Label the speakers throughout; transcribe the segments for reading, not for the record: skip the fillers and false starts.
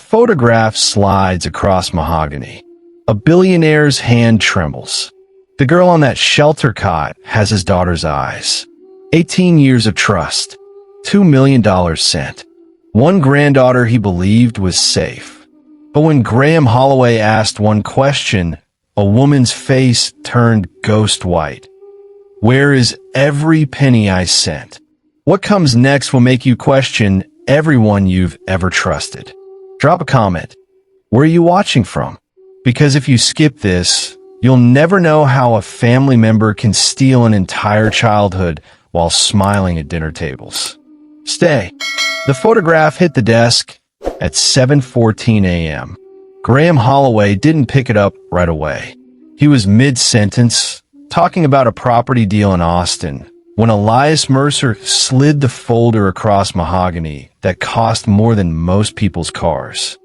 Speaker 1: photograph slides across mahogany. A billionaire's hand trembles. The girl on that shelter cot has his daughter's eyes. 18 years of trust. $2 million sent. One granddaughter he believed was safe. But when Graham Holloway asked one question, a woman's face turned ghost white. Where is every penny I sent? What comes next will make you question everyone you've ever trusted. Drop a comment. Where are you watching from? Because if you skip this, you'll never know how a family member can steal an entire childhood while smiling at dinner tables. Stay. The photograph hit the desk at 7:14 a.m. Graham Holloway didn't pick it up right away. He was mid-sentence, talking about a property deal in Austin, when Elias Mercer slid the folder across mahogany that cost more than most people's cars.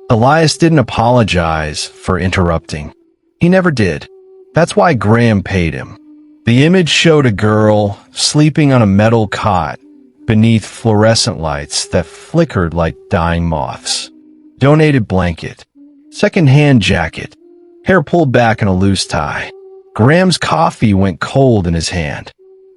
Speaker 1: Elias didn't apologize for interrupting. He never did. That's why Graham paid him. The image showed a girl sleeping on a metal cot beneath fluorescent lights that flickered like dying moths. Donated blanket. Second-hand jacket. Hair pulled back in a loose tie. Graham's coffee went cold in his hand.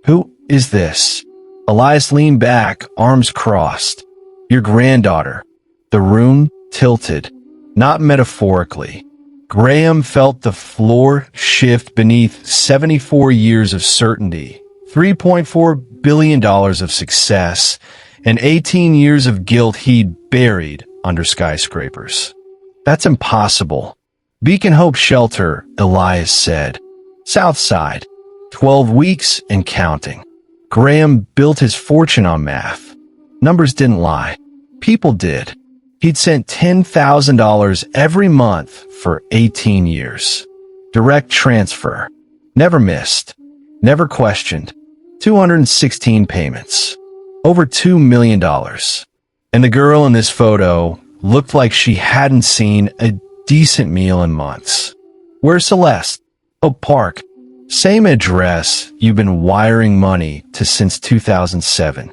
Speaker 1: Who is this? Elias leaned back, arms crossed. Your granddaughter. The room tilted, not metaphorically. Graham felt the floor shift beneath 74 years of certainty, $3.4 billion of success, and 18 years of guilt he'd buried under skyscrapers. That's impossible. Beacon Hope Shelter, Elias said. South Side. 12 weeks and counting. Graham built his fortune on math. Numbers didn't lie. People did. He'd sent $10,000 every month for 18 years. Direct transfer. Never missed. Never questioned. 216 payments. Over $2 million. And the girl in this photo looked like she hadn't seen a decent meal in months. Where's Celeste? Oak Park. Same address you've been wiring money to since 2007.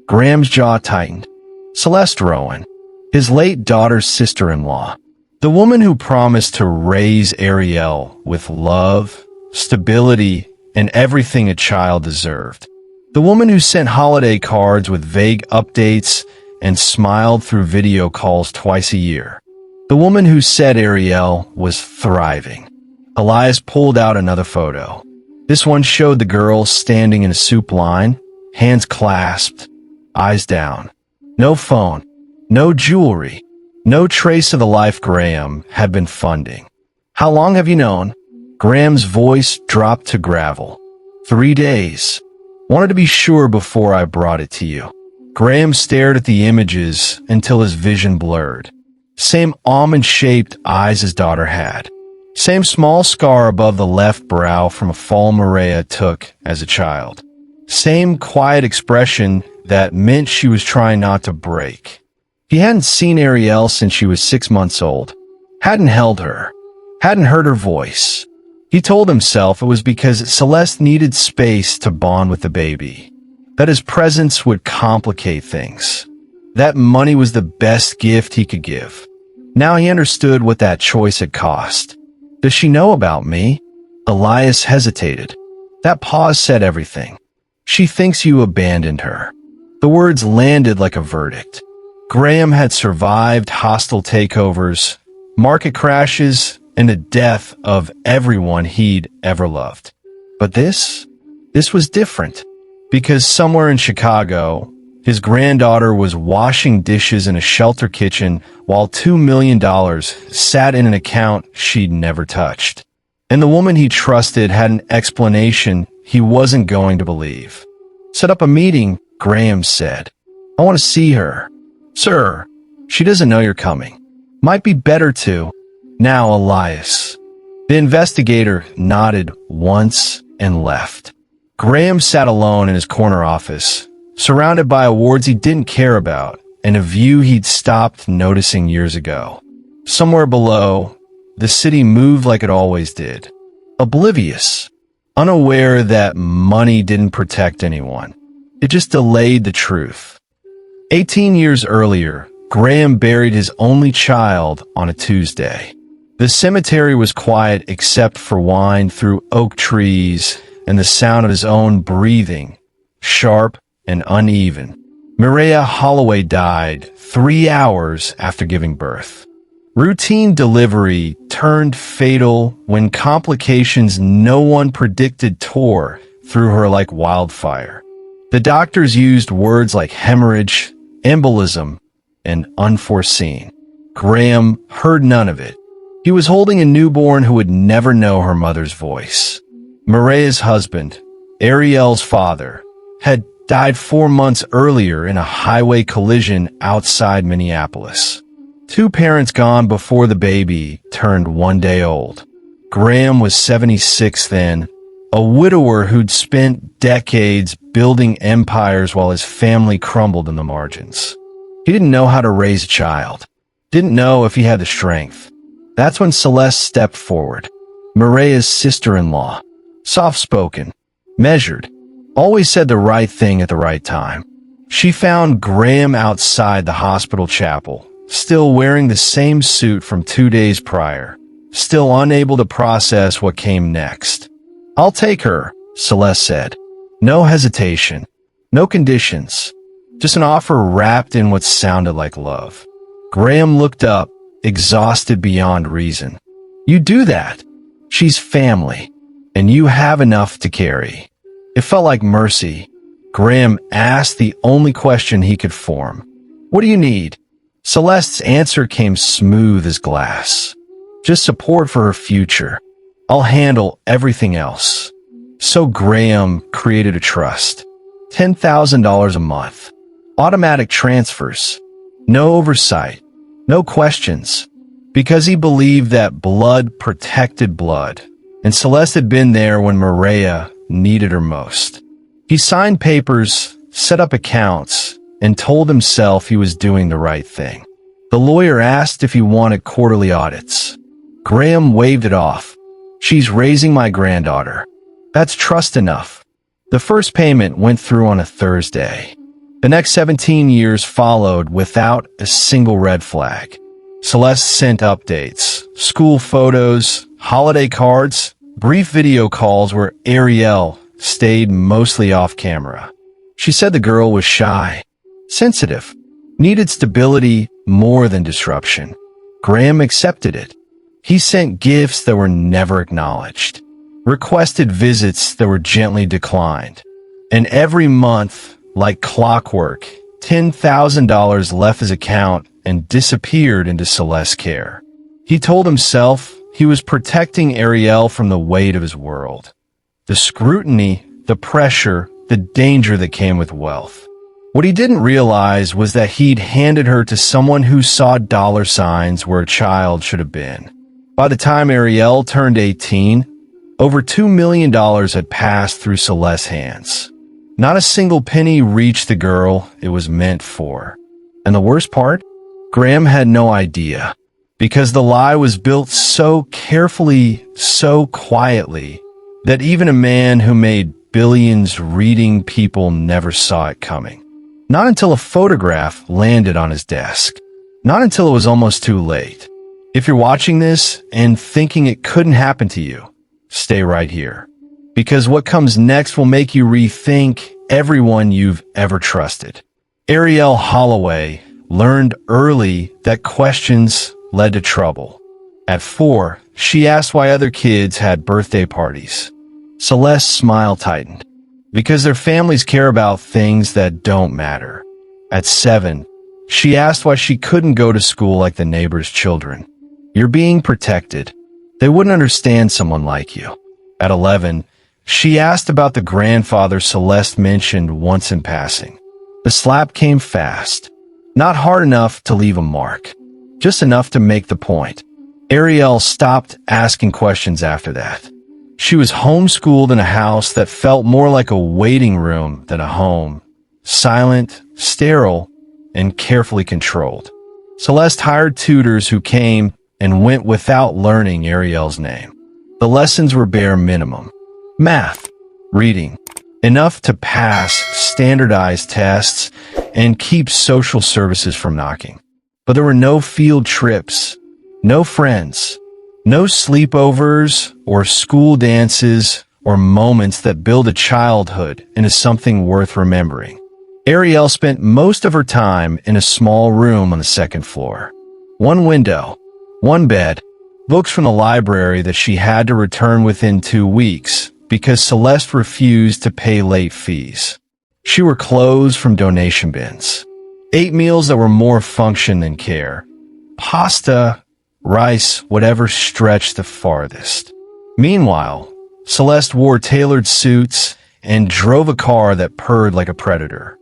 Speaker 1: Graham's jaw tightened. Celeste Rowan. His late daughter's sister-in-law. The woman who promised to raise Ariel with love, stability, and everything a child deserved. The woman who sent holiday cards with vague updates and smiled through video calls twice a year. The woman who said Ariel was thriving. Elias pulled out another photo. This one showed the girl standing in a soup line, hands clasped, eyes down. No phone, no jewelry, no trace of the life Graham had been funding. How long have you known? Graham's voice dropped to gravel. 3 days. Wanted to be sure before I brought it to you. Graham stared at the images until his vision blurred. Same almond-shaped eyes his daughter had. Same small scar above the left brow from a fall Maria took as a child. Same quiet expression that meant she was trying not to break. He hadn't seen Ariel since she was 6 months old. Hadn't held her. Hadn't heard her voice. He told himself it was because Celeste needed space to bond with the baby. That his presence would complicate things. That money was the best gift he could give. Now he understood what that choice had cost. Does she know about me? Elias hesitated. That pause said everything. She thinks you abandoned her. The words landed like a verdict. Graham had survived hostile takeovers, market crashes, and the death of everyone he'd ever loved. But this was different. Because somewhere in Chicago, his granddaughter was washing dishes in a shelter kitchen while $2 million sat in an account she'd never touched. And the woman he trusted had an explanation he wasn't going to believe. Set up a meeting, Graham said. I want to see her. Sir, she doesn't know you're coming. Might be better to. Now, Elias. The investigator nodded once and left. Graham sat alone in his corner office, surrounded by awards he didn't care about and a view he'd stopped noticing years ago. Somewhere below, the city moved like it always did. Oblivious. Unaware that money didn't protect anyone. It just delayed the truth. 18 years earlier, Graham buried his only child on a Tuesday. The cemetery was quiet except for wind through oak trees and the sound of his own breathing, sharp and uneven. Maria Holloway died 3 hours after giving birth. Routine delivery turned fatal when complications no one predicted tore through her like wildfire. The doctors used words like hemorrhage, embolism, and unforeseen. Graham heard none of it. He was holding a newborn who would never know her mother's voice. Maria's husband, Ariel's father, had died 4 months earlier in a highway collision outside Minneapolis. 2 parents gone before the baby turned 1 day old. Graham was 76 then, a widower who'd spent decades building empires while his family crumbled in the margins. He didn't know how to raise a child. Didn't know if he had the strength. That's when Celeste stepped forward. Maria's sister-in-law. Soft-spoken. Measured. Always said the right thing at the right time. She found Graham outside the hospital chapel, still wearing the same suit from 2 days prior, still unable to process what came next. "I'll take her," Celeste said. No hesitation. No conditions. Just an offer wrapped in what sounded like love. Graham looked up, exhausted beyond reason. "You do that. She's family, and you have enough to carry." It felt like mercy. Graham asked the only question he could form. "What do you need?" Celeste's answer came smooth as glass. "Just support for her future. I'll handle everything else." So Graham created a trust. $10,000 a month. Automatic transfers. No oversight. No questions. Because he believed that blood protected blood. And Celeste had been there when Maria needed her most. He signed papers, set up accounts, and told himself he was doing the right thing. The lawyer asked if he wanted quarterly audits. Graham waved it off. "She's raising my granddaughter. That's trust enough." The first payment went through on a Thursday. The next 17 years followed without a single red flag. Celeste sent updates, school photos, holiday cards, brief video calls where Ariel stayed mostly off camera. She said the girl was shy, sensitive, needed stability more than disruption. Graham accepted it. He sent gifts that were never acknowledged, requested visits that were gently declined. And every month, like clockwork, $10,000 left his account and disappeared into Celeste's care. He told himself he was protecting Ariel from the weight of his world. The scrutiny, the pressure, the danger that came with wealth. What he didn't realize was that he'd handed her to someone who saw dollar signs where a child should have been. By the time Ariel turned 18, over $2 million had passed through Celeste's hands. Not a single penny reached the girl it was meant for. And the worst part? Graham had no idea. Because the lie was built so carefully, so quietly, that even a man who made billions reading people never saw it coming. Not until a photograph landed on his desk. Not until it was almost too late. If you're watching this and thinking it couldn't happen to you, stay right here. Because what comes next will make you rethink everyone you've ever trusted. Ariel Holloway learned early that questions led to trouble. At 4, she asked why other kids had birthday parties. Celeste's smile tightened. Because their families care about things that don't matter. At 7, she asked why she couldn't go to school like the neighbor's children. You're being protected. They wouldn't understand someone like you. At 11, she asked about the grandfather Celeste mentioned once in passing. The slap came fast. Not hard enough to leave a mark. Just enough to make the point. Ariel stopped asking questions after that. She was homeschooled in a house that felt more like a waiting room than a home. Silent, sterile, and carefully controlled. Celeste hired tutors who came and went without learning Ariel's name. The lessons were bare minimum. Math, reading, enough to pass standardized tests and keep social services from knocking. But there were no field trips, no friends, no sleepovers or school dances or moments that build a childhood into something worth remembering. Ariel spent most of her time in a small room on the second floor. One window, one bed, books from the library that she had to return within 2 weeks because Celeste refused to pay late fees. She wore clothes from donation bins, ate meals that were more function than care, pasta, rice, whatever stretched the farthest. Meanwhile, Celeste wore tailored suits and drove a car that purred like a predator.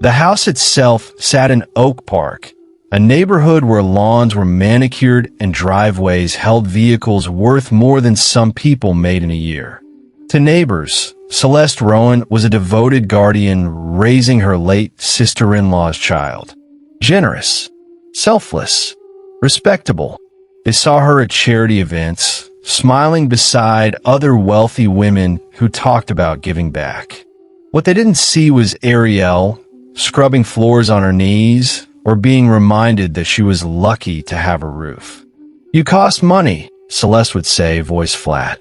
Speaker 1: The house itself sat in Oak Park, a neighborhood where lawns were manicured and driveways held vehicles worth more than some people made in a year. To neighbors, Celeste Rowan was a devoted guardian raising her late sister-in-law's child. Generous, selfless, respectable. They saw her at charity events, smiling beside other wealthy women who talked about giving back. What they didn't see was Ariel, scrubbing floors on her knees, or being reminded that she was lucky to have a roof. "You cost money," Celeste would say, voice flat.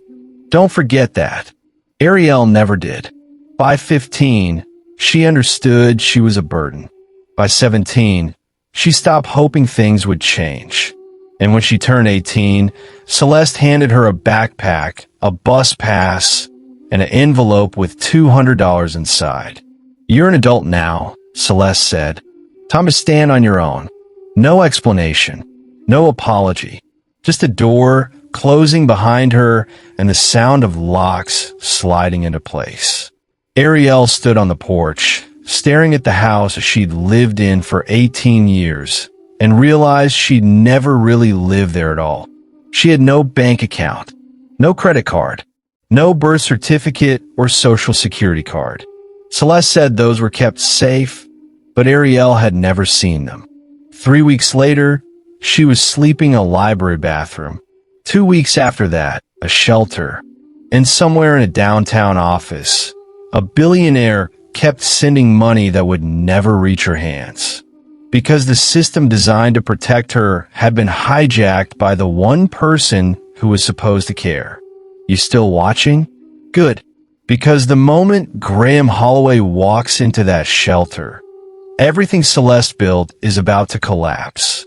Speaker 1: "Don't forget that." Ariel never did. By 15, she understood she was a burden. By 17, she stopped hoping things would change. And when she turned 18, Celeste handed her a backpack, a bus pass, and an envelope with $200 inside. "You're an adult now," Celeste said. "Time to stand on your own." No explanation, no apology, just a door closing behind her and the sound of locks sliding into place. Ariel stood on the porch, staring at the house she'd lived in for 18 years, and realized she'd never really lived there at all. She had no bank account, no credit card, no birth certificate or social security card. Celeste said those were kept safe, but Ariel had never seen them. 3 weeks later, she was sleeping in a library bathroom. 2 weeks after that, a shelter. And somewhere in a downtown office, a billionaire kept sending money that would never reach her hands. Because the system designed to protect her had been hijacked by the one person who was supposed to care. You still watching? Good. Because the moment Graham Holloway walks into that shelter, everything Celeste built is about to collapse.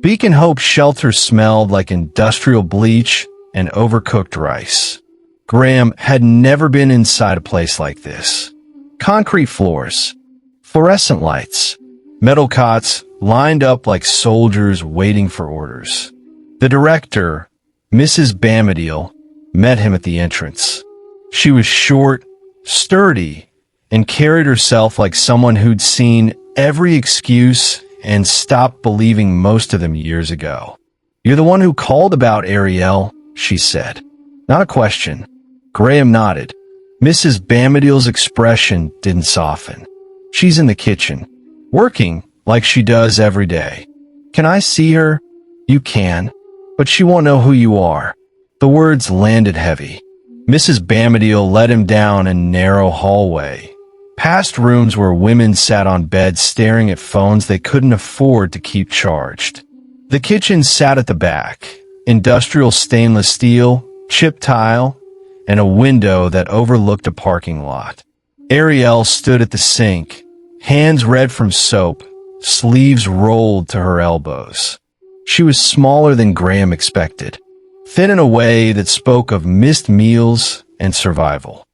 Speaker 1: Beacon Hope shelter smelled like industrial bleach and overcooked rice. Graham had never been inside a place like this. Concrete floors, fluorescent lights, metal cots lined up like soldiers waiting for orders. The director, Mrs. Bamadil, met him at the entrance. She was short, sturdy, and carried herself like someone who'd seen every excuse and stopped believing most of them years ago. "You're the one who called about Ariel," she said. Not a question. Graham nodded. Mrs. Bamadil's expression didn't soften. "She's in the kitchen, working like she does every day." "Can I see her?" "You can, but she won't know who you are." The words landed heavy. Mrs. Bamadil led him down a narrow hallway, past rooms where women sat on beds staring at phones they couldn't afford to keep charged. The kitchen sat at the back, industrial stainless steel, chipped tile, and a window that overlooked a parking lot. Ariel stood at the sink, hands red from soap, sleeves rolled to her elbows. She was smaller than Graham expected, thin in a way that spoke of missed meals and survival.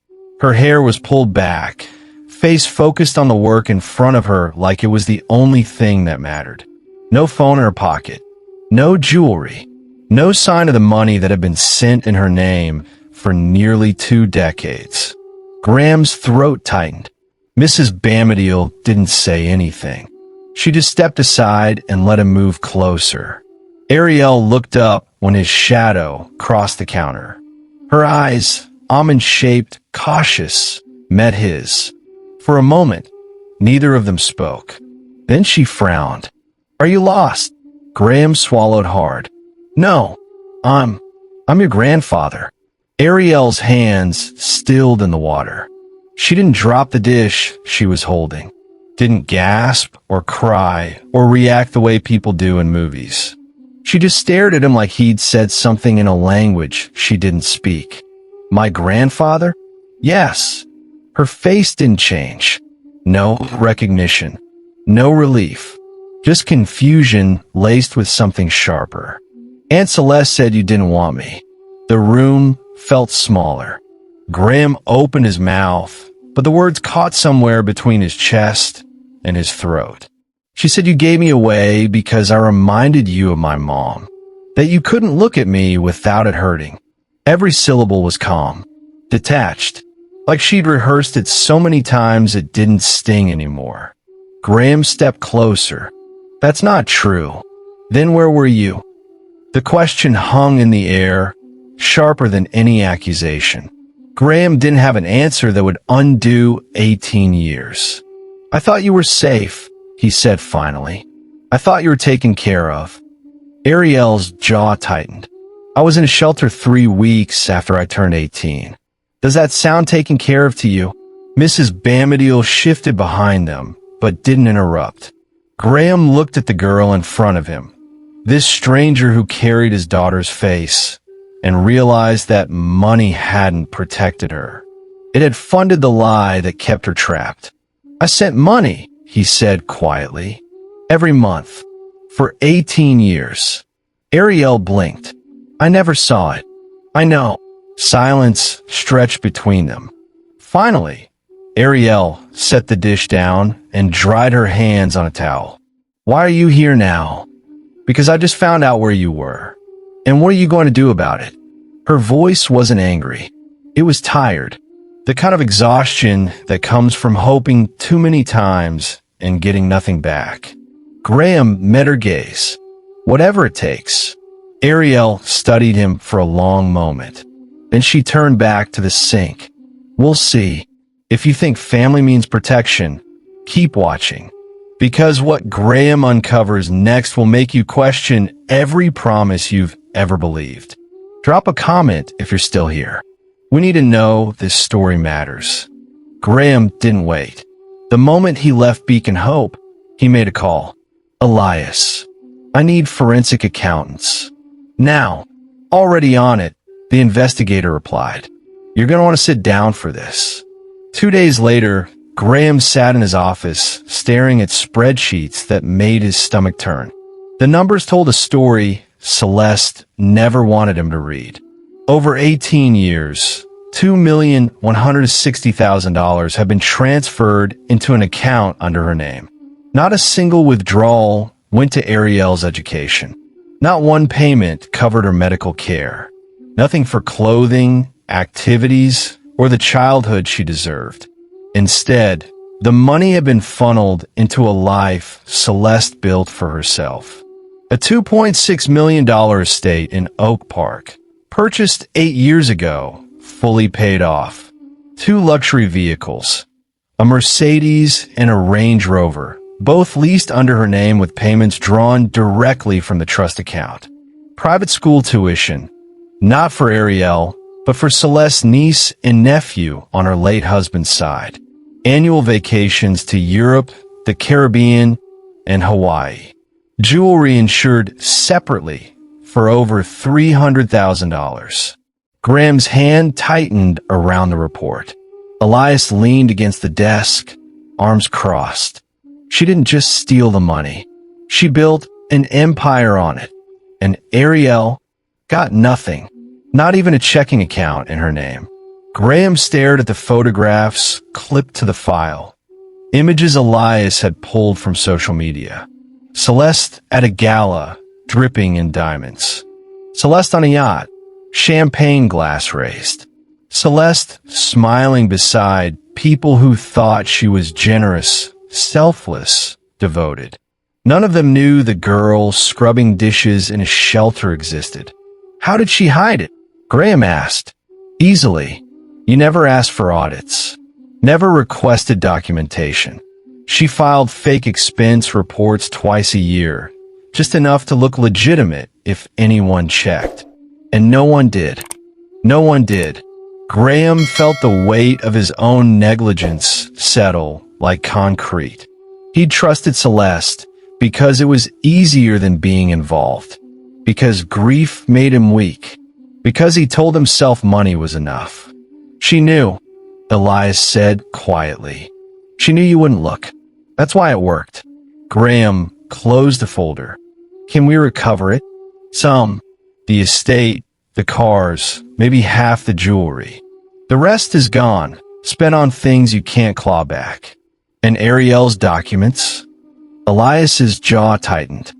Speaker 1: Her hair was pulled back, face focused on the work in front of her like it was the only thing that mattered. No phone in her pocket, no jewelry, no sign of the money that had been sent in her name for nearly 2 decades. Graham's throat tightened. Mrs. Bamadil didn't say anything. She just stepped aside and let him move closer. Ariel looked up when his shadow crossed the counter. Her eyes, almond-shaped, cautious, met his. For a moment, neither of them spoke. Then she frowned. "Are you lost?" Graham swallowed hard. "No, I'm your grandfather." Ariel's hands stilled in the water. She didn't drop the dish she was holding. didn't gasp or cry or react the way people do in movies. She just stared at him like he'd said something in a language she didn't speak. My grandfather? Yes. Her face didn't change. No recognition. No relief. Just confusion laced with something sharper. Aunt Celeste said you didn't want me. The room felt smaller. Graham opened his mouth, but the words caught somewhere between his chest and his throat. She said you gave me away because I reminded you of my mom, that you couldn't look at me without it hurting. Every syllable was calm, detached, like she'd rehearsed it so many times it didn't sting anymore. Graham stepped closer. That's not true. Then where were you? The question hung in the air, sharper than any accusation. Graham didn't have an answer that would undo 18 years. I thought you were safe, he said finally. I thought you were taken care of. Ariel's jaw tightened. I was in a shelter 3 weeks after I turned 18. Does that sound taken care of to you? Mrs. Bamadiel shifted behind them, but didn't interrupt. Graham looked at the girl in front of him, this stranger who carried his daughter's face, and realized that money hadn't protected her. It had funded the lie that kept her trapped. I sent money, he said quietly, every month, for 18 years. Ariel blinked. I never saw it. I know. Silence stretched between them. Finally, Ariel set the dish down and dried her hands on a towel. Why are you here now? Because I just found out where you were. And what are you going to do about it? Her voice wasn't angry. It was tired. The kind of exhaustion that comes from hoping too many times and getting nothing back. Graham met her gaze. Whatever it takes. Ariel studied him for a long moment. Then she turned back to the sink. We'll see. If you think family means protection, keep watching. Because what Graham uncovers next will make you question every promise you've ever believed. Drop a comment if you're still here. We need to know this story matters. Graham didn't wait. The moment he left Beacon Hope, he made a call. Elias, I need forensic accountants. Now. Already on it, the investigator replied. You're going to want to sit down for this. 2 days later, Graham sat in his office, staring at spreadsheets that made his stomach turn. The numbers told a story Celeste never wanted him to read. Over 18 years, $2,160,000 have been transferred into an account under her name. Not a single withdrawal went to Ariel's education. Not one payment covered her medical care. Nothing for clothing, activities, or the childhood she deserved. Instead, the money had been funneled into a life Celeste built for herself. A $2.6 million estate in Oak Park, purchased 8 years ago, fully paid off. 2 luxury vehicles, a Mercedes and a Range Rover, both leased under her name with payments drawn directly from the trust account. Private school tuition, not for Ariel, but for Celeste's niece and nephew on her late husband's side. Annual vacations to Europe, the Caribbean, and Hawaii. Jewelry insured separately for over $300,000. Graham's hand tightened around the report. Elias leaned against the desk, arms crossed. She didn't just steal the money. She built an empire on it. And Ariel got nothing, not even a checking account in her name. Graham stared at the photographs clipped to the file. Images Elias had pulled from social media. Celeste at a gala, dripping in diamonds. Celeste on a yacht, champagne glass raised. Celeste smiling beside people who thought she was generous, selfless, devoted. None of them knew the girl scrubbing dishes in a shelter existed. How did she hide it? Graham asked. Easily. You never asked for audits. Never requested documentation. She filed fake expense reports twice a year, just enough to look legitimate if anyone checked. And no one did. No one did. Graham felt the weight of his own negligence settle like concrete. He'd trusted Celeste because it was easier than being involved, because grief made him weak, because he told himself money was enough. She knew, Elias said quietly. She knew you wouldn't look. That's why it worked. Graham closed the folder. Can we recover it? Some. The estate, the cars, maybe half the jewelry. The rest is gone, spent on things you can't claw back. And Ariel's documents? Elias's jaw tightened.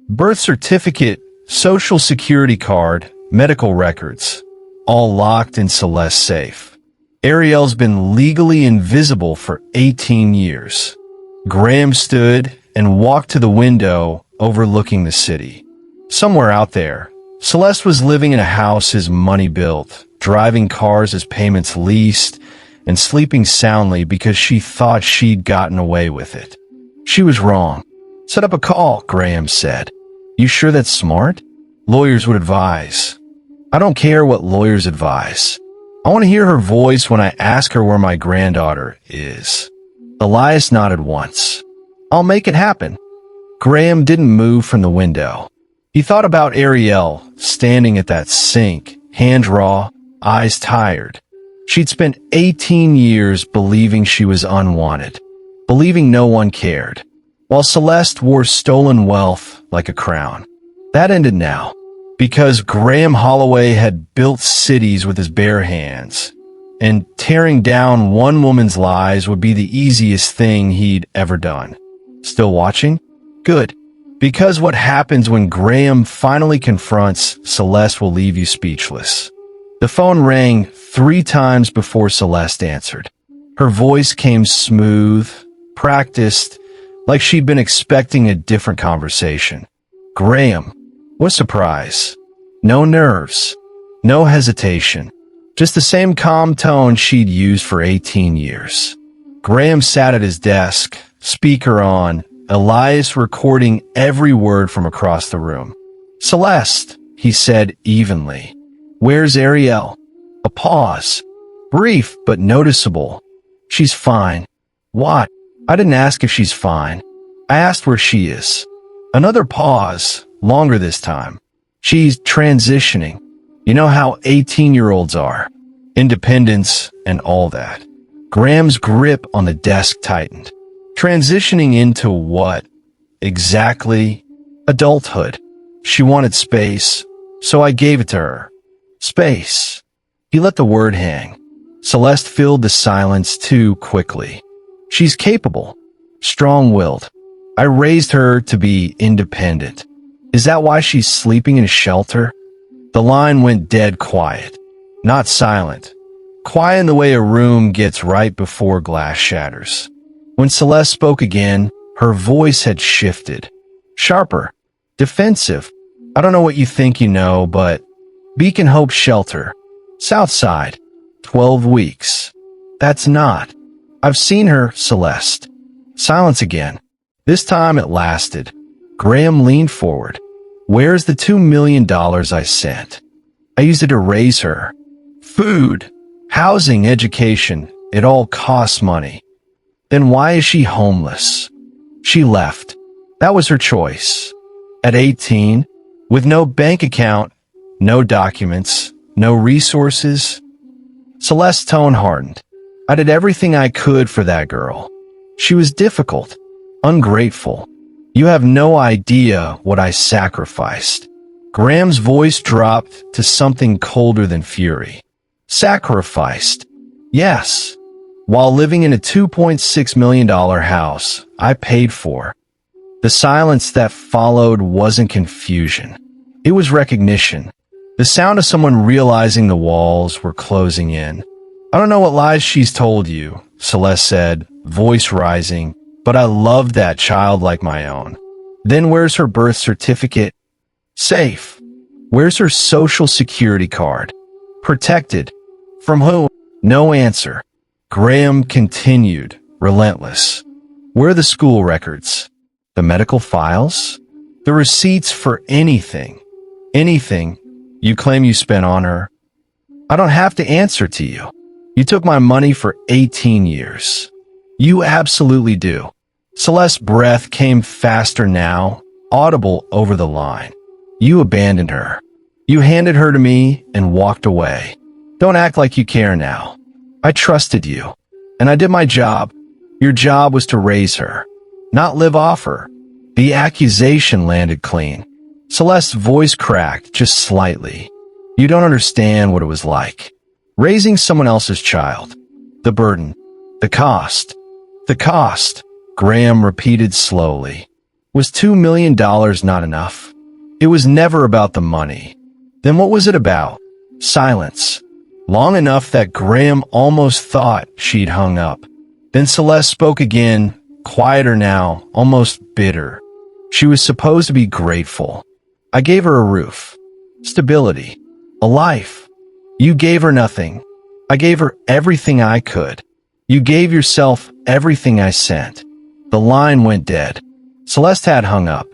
Speaker 1: Birth certificate, social security card, medical records, all locked in Celeste's safe. Ariel's been legally invisible for 18 years. Graham stood and walked to the window overlooking the city. Somewhere out there, Celeste was living in a house his money built, driving cars his payments leased, and sleeping soundly because she thought she'd gotten away with it. She was wrong. Set up a call, Graham said. You sure that's smart? Lawyers would advise. I don't care what lawyers advise. I want to hear her voice when I ask her where my granddaughter is. Elias nodded once. I'll make it happen. Graham didn't move from the window. He thought about Ariel, standing at that sink, hands raw, eyes tired. She'd spent 18 years believing she was unwanted, believing no one cared, while Celeste wore stolen wealth like a crown. That ended now, because Graham Holloway had built cities with his bare hands, and tearing down one woman's lies would be the easiest thing he'd ever done. Still watching? Good. Because what happens when Graham finally confronts Celeste will leave you speechless. The phone rang 3 times before Celeste answered. Her voice came smooth, practiced, like she'd been expecting a different conversation. Graham. What surprise. No nerves. No hesitation. Just the same calm tone she'd used for 18 years. Graham sat at his desk, speaker on, Elias recording every word from across the room. Celeste, he said evenly. Where's Ariel? A pause. Brief but noticeable. She's fine. What? I didn't ask if she's fine. I asked where she is. Another pause, longer this time. She's transitioning. You know how 18-year-olds are. Independence and all that. Graham's grip on the desk tightened. Transitioning into what? Exactly? Adulthood. She wanted space, so I gave it to her. Space. He let the word hang. Celeste filled the silence too quickly. She's capable, strong-willed. I raised her to be independent. Is that why she's sleeping in a shelter? The line went dead quiet. Not silent. Quiet in the way a room gets right before glass shatters. When Celeste spoke again, her voice had shifted. Sharper. Defensive. I don't know what you think you know, but Beacon Hope Shelter. South Side. 12 weeks. That's not. I've seen her, Celeste. Silence again. This time it lasted. Graham leaned forward. Where's the $2 million I sent? I used it to raise her. Food, housing, education, it all costs money. Then why is she homeless? She left. That was her choice. At 18, with no bank account, no documents, no resources. Celeste's tone hardened. I did everything I could for that girl. She was difficult, ungrateful. You have no idea what I sacrificed. Graham's voice dropped to something colder than fury. Sacrificed. Yes. While living in a $2.6 million house I paid for. The silence that followed wasn't confusion. It was recognition. The sound of someone realizing the walls were closing in. I don't know what lies she's told you, Celeste said, voice rising, but I loved that child like my own. Then where's her birth certificate? Safe. Where's her social security card? Protected. From whom? No answer. Graham continued, relentless. Where are the school records? The medical files? The receipts for anything? Anything you claim you spent on her? I don't have to answer to you. You took my money for 18 years. You absolutely do. Celeste's breath came faster now, audible over the line. You abandoned her. You handed her to me and walked away. Don't act like you care now. I trusted you, and I did my job. Your job was to raise her, not live off her. The accusation landed clean. Celeste's voice cracked just slightly. You don't understand what it was like. Raising someone else's child. The burden. The cost. The cost, Graham repeated slowly. Was $2 million not enough? It was never about the money. Then what was it about? Silence. Long enough that Graham almost thought she'd hung up. Then Celeste spoke again, quieter now, almost bitter. She was supposed to be grateful. I gave her a roof, stability, a life. You gave her nothing. I gave her everything I could. You gave yourself everything I sent. The line went dead. Celeste had hung up.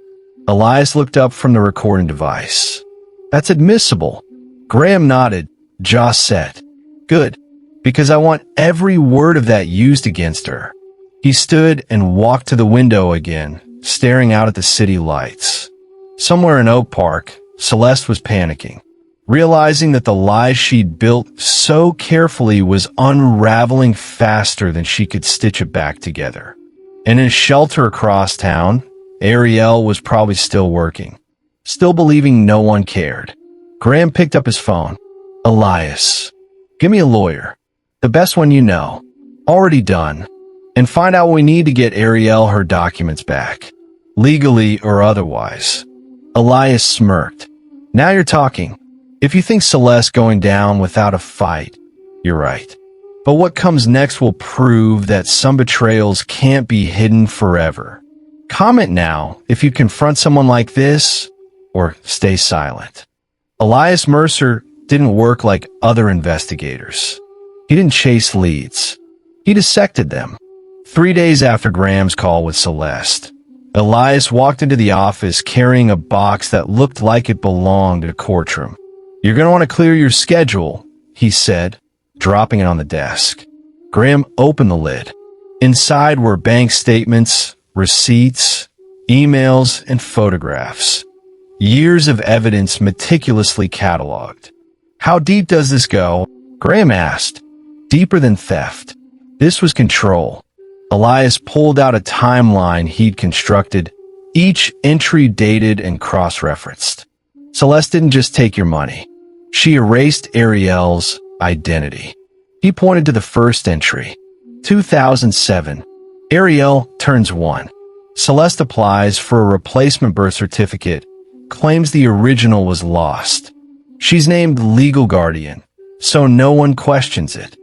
Speaker 1: Elias looked up from the recording device. That's admissible. Graham nodded, jaw set. Good, because I want every word of that used against her. He stood and walked to the window again, staring out at the city lights. Somewhere in Oak Park, Celeste was panicking, realizing that the lie she'd built so carefully was unraveling faster than she could stitch it back together. And in a shelter across town, Ariel was probably still working, still believing no one cared. Graham picked up his phone. Elias, give me a lawyer. The best one you know. Already done. And find out what we need to get Ariel her documents back. Legally or otherwise. Elias smirked. Now you're talking. If you think Celeste going down without a fight, you're right. But what comes next will prove that some betrayals can't be hidden forever. Comment now if you confront someone like this, or stay silent. Elias Mercer didn't work like other investigators. He didn't chase leads. He dissected them. 3 days after Graham's call with Celeste, Elias walked into the office carrying a box that looked like it belonged in a courtroom. You're going to want to clear your schedule, he said, dropping it on the desk. Graham opened the lid. Inside were bank statements, receipts, emails, and photographs. Years of evidence meticulously cataloged. How deep does this go? Graham asked. Deeper than theft. This was control. Elias pulled out a timeline he'd constructed, each entry dated and cross-referenced. Celeste didn't just take your money. She erased Ariel's identity. He pointed to the first entry. 2007. Ariel turns 1. Celeste applies for a replacement birth certificate, claims the original was lost. She's named legal guardian, so no one questions it.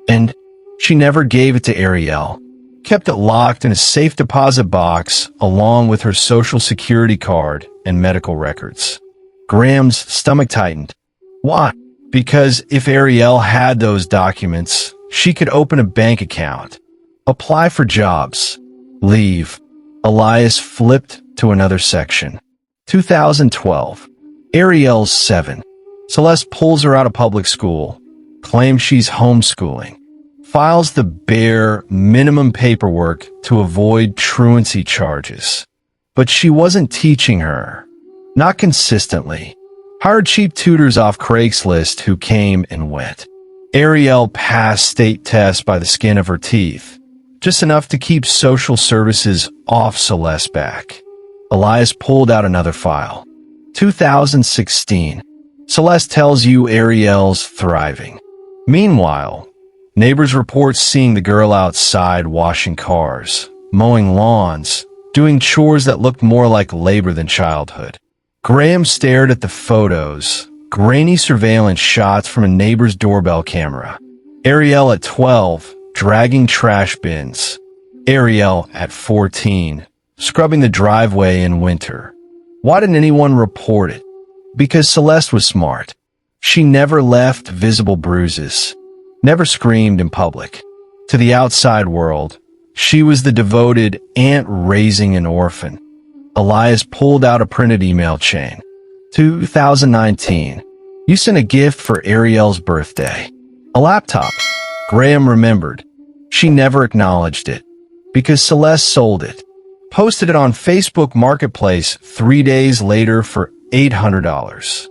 Speaker 1: And she never gave it to Ariel. Kept it locked in a safe deposit box along with her social security card and medical records. Graham's stomach tightened. Why? Because if Ariel had those documents, she could open a bank account, apply for jobs, leave. Elias flipped to another section. 2012. Ariel's 7. Celeste pulls her out of public school, claims she's homeschooling, files the bare minimum paperwork to avoid truancy charges. But she wasn't teaching her. Not consistently. Hired cheap tutors off Craigslist who came and went. Ariel passed state tests by the skin of her teeth, just enough to keep social services off Celeste's back. Elias pulled out another file. 2016. Celeste tells you Ariel's thriving. Meanwhile, neighbors report seeing the girl outside washing cars, mowing lawns, doing chores that looked more like labor than childhood. Graham stared at the photos, grainy surveillance shots from a neighbor's doorbell camera. Ariel at 12, dragging trash bins. Ariel at 14, scrubbing the driveway in winter. Why didn't anyone report it? Because Celeste was smart. She never left visible bruises, never screamed in public. To the outside world, she was the devoted aunt raising an orphan. Elias pulled out a printed email chain. 2019. You sent a gift for Ariel's birthday. A laptop. Graham remembered. She never acknowledged it. Because Celeste sold it. posted it on Facebook Marketplace 3 days later for $800.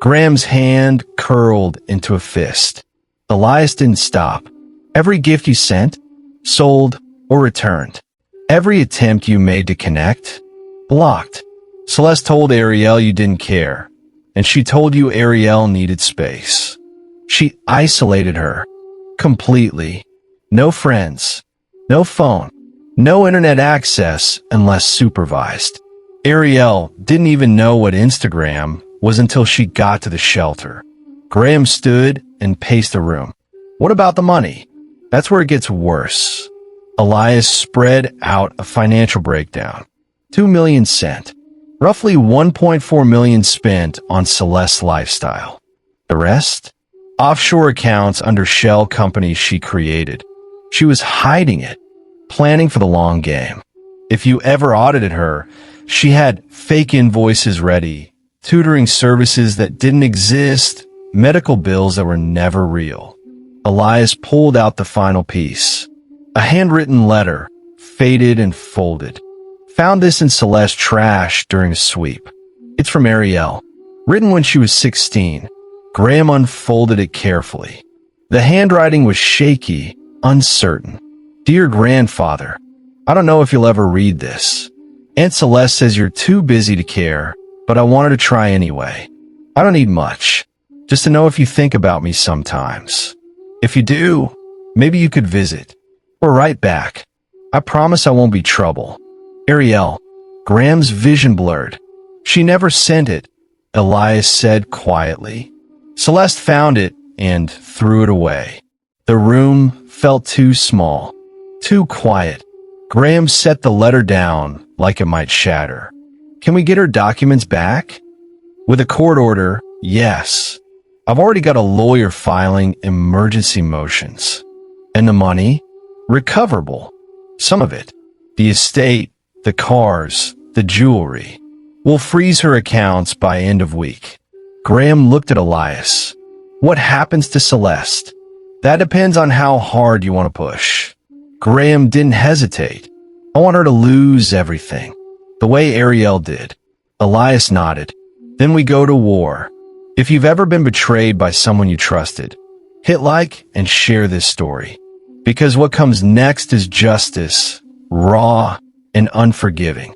Speaker 1: Graham's hand curled into a fist. Elias didn't stop. Every gift you sent, sold, or returned. Every attempt you made to connect, blocked. Celeste told Ariel you didn't care, and she told you Ariel needed space. She isolated her completely. No friends, no phone, no internet access unless supervised. Ariel didn't even know what Instagram was until she got to the shelter. Graham stood and paced the room. What about the money? That's where it gets worse. Elias spread out a financial breakdown. 2 million sent. Roughly 1.4 million spent on Celeste's lifestyle. The rest? Offshore accounts under shell companies she created. She was hiding it, planning for the long game. If you ever audited her, she had fake invoices ready, tutoring services that didn't exist, medical bills that were never real. Elias pulled out the final piece. A handwritten letter, faded and folded. Found this in Celeste's trash during a sweep. It's from Ariel, written when she was 16. Graham unfolded it carefully. The handwriting was shaky, uncertain. Dear grandfather, I don't know if you'll ever read this. Aunt Celeste says you're too busy to care, but I wanted to try anyway. I don't need much, just to know if you think about me sometimes. If you do, maybe you could visit. Or write back. I promise I won't be trouble. Ariel. Graham's vision blurred. She never sent it, Elias said quietly. Celeste found it and threw it away. The room felt too small, too quiet. Graham set the letter down like it might shatter. Can we get her documents back? With a court order, yes. I've already got a lawyer filing emergency motions. And the money? Recoverable. Some of it. The estate, the cars, the jewelry. We'll freeze her accounts by end of week. Graham looked at Elias. What happens to Celeste? That depends on how hard you want to push. Graham didn't hesitate. I want her to lose everything. The way Ariel did. Elias nodded. Then we go to war. If you've ever been betrayed by someone you trusted, hit like and share this story. Because what comes next is justice, raw and unforgiving.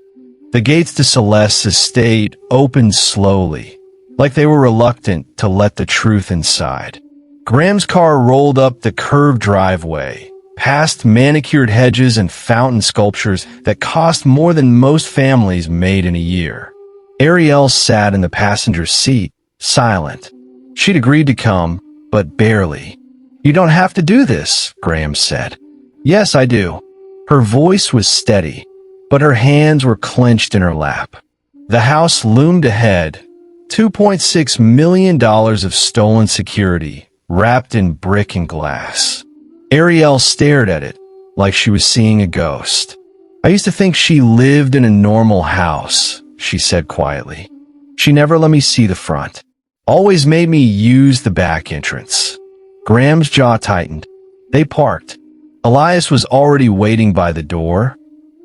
Speaker 1: The gates to Celeste's estate opened slowly, like they were reluctant to let the truth inside. Graham's car rolled up the curved driveway, past manicured hedges and fountain sculptures that cost more than most families made in a year. Ariel sat in the passenger seat, silent. She'd agreed to come, but barely. You don't have to do this, Graham said. Yes, I do. Her voice was steady, but her hands were clenched in her lap. The house loomed ahead, $2.6 million of stolen security, wrapped in brick and glass. Ariel stared at it, like she was seeing a ghost. I used to think she lived in a normal house, she said quietly. She never let me see the front. Always made me use the back entrance. Graham's jaw tightened. They parked. Elias was already waiting by the door,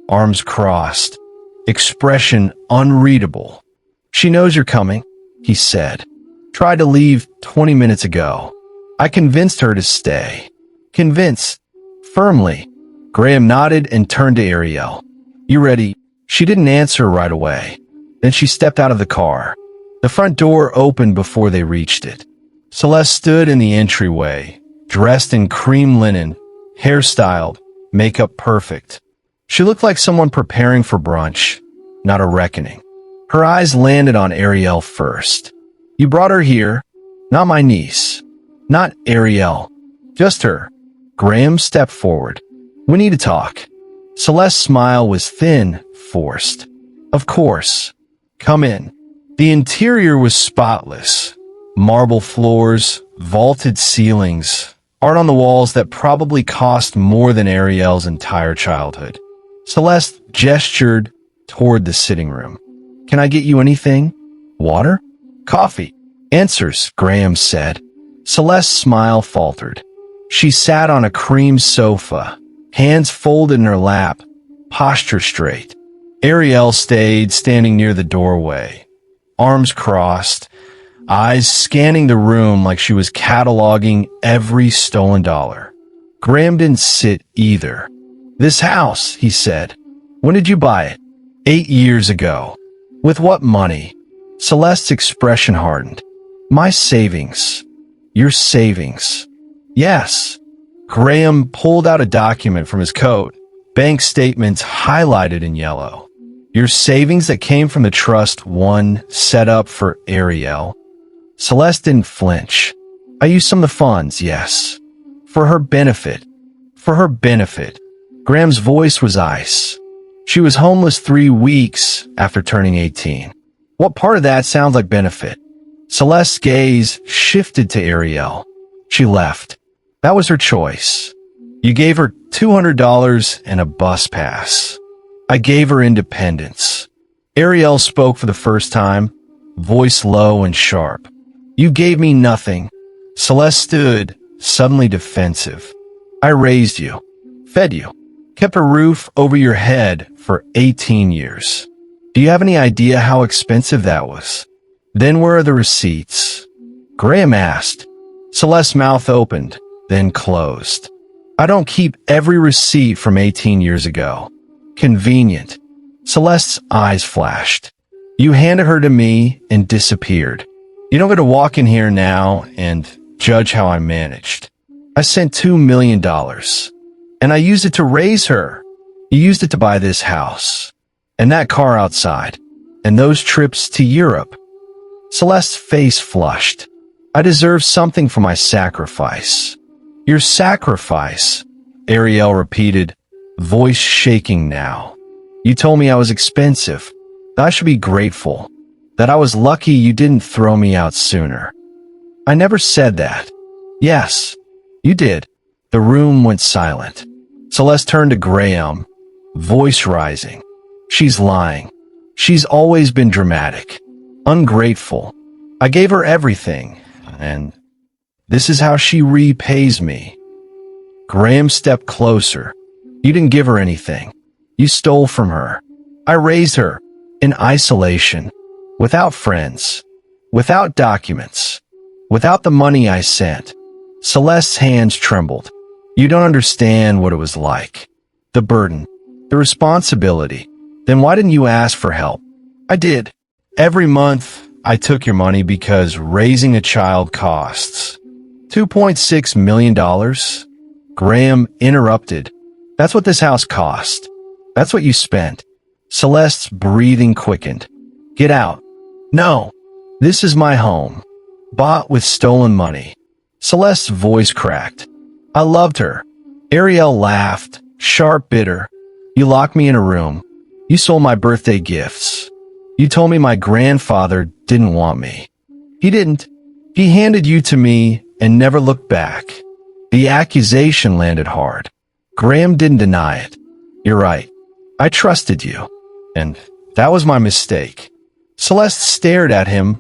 Speaker 1: arms crossed, expression unreadable. She knows you're coming, he said. Tried to leave 20 minutes ago. I convinced her to stay. Convinced. Firmly. Graham nodded and turned to Ariel. You ready? She didn't answer right away. Then she stepped out of the car. The front door opened before they reached it. Celeste stood in the entryway, dressed in cream linen, hairstyled, makeup perfect. She looked like someone preparing for brunch, not a reckoning. Her eyes landed on Ariel first. You brought her here, not my niece, not Ariel, just her. Graham stepped forward. We need to talk. Celeste's smile was thin, forced. Of course. Come in. The interior was spotless. Marble floors, vaulted ceilings, art on the walls that probably cost more than Ariel's entire childhood. Celeste gestured toward the sitting room. Can I get you anything? Water? Coffee? Answers, Graham said. Celeste's smile faltered. She sat on a cream sofa, hands folded in her lap, posture straight. Ariel stayed standing near the doorway, arms crossed, eyes scanning the room like she was cataloging every stolen dollar. Graham didn't sit either. "This house," he said. "When did you buy it?" 8 years ago. "With what money?" Celeste's expression hardened. "My savings." "Your savings?" "Yes." Graham pulled out a document from his coat, bank statements highlighted in yellow. "Your savings that came from the trust one set up for Ariel." Celeste didn't flinch. "I used some of the funds, yes. For her benefit." "For her benefit." Graham's voice was ice. "She was homeless 3 weeks after turning 18. What part of that sounds like benefit?" Celeste's gaze shifted to Ariel. "She left. That was her choice. You gave her $200 and a bus pass. I gave her independence." Ariel spoke for the first time, voice low and sharp. "You gave me nothing." Celeste stood, suddenly defensive. "I raised you, fed you, kept a roof over your head for 18 years. Do you have any idea how expensive that was?" "Then where are the receipts?" Graham asked. Celeste's mouth opened, then closed. "I don't keep every receipt from 18 years ago. Convenient." Celeste's eyes flashed. "You handed her to me and disappeared. You don't get to walk in here now and judge how I managed. I sent $2 million, and I used it to raise her. You used it to buy this house, and that car outside, and those trips to Europe." Celeste's face flushed. "I deserve something for my sacrifice." "Your sacrifice," Ariel repeated, voice shaking now. "You told me I was expensive, that I should be grateful, that I was lucky you didn't throw me out sooner." "I never said that." "Yes, you did." The room went silent. Celeste turned to Graham, voice rising. "She's lying. She's always been dramatic, ungrateful. I gave her everything, and this is how she repays me." Graham stepped closer. "You didn't give her anything. You stole from her. I raised her, in isolation, without friends, without documents, without the money I sent." Celeste's hands trembled. "You don't understand what it was like. The burden, the responsibility. Then why didn't you ask for help?" "I did. Every month, I took your money because raising a child costs." $2.6 million? Graham interrupted. "That's what this house cost. That's what you spent." Celeste's breathing quickened. "Get out." "No. This is my home. Bought with stolen money." Celeste's voice cracked. "I loved her." Ariel laughed, sharp, bitter. "You locked me in a room. You sold my birthday gifts. You told me my grandfather didn't want me. He didn't. He handed you to me and never looked back." The accusation landed hard. Graham didn't deny it. "You're right. I trusted you. And that was my mistake." Celeste stared at him,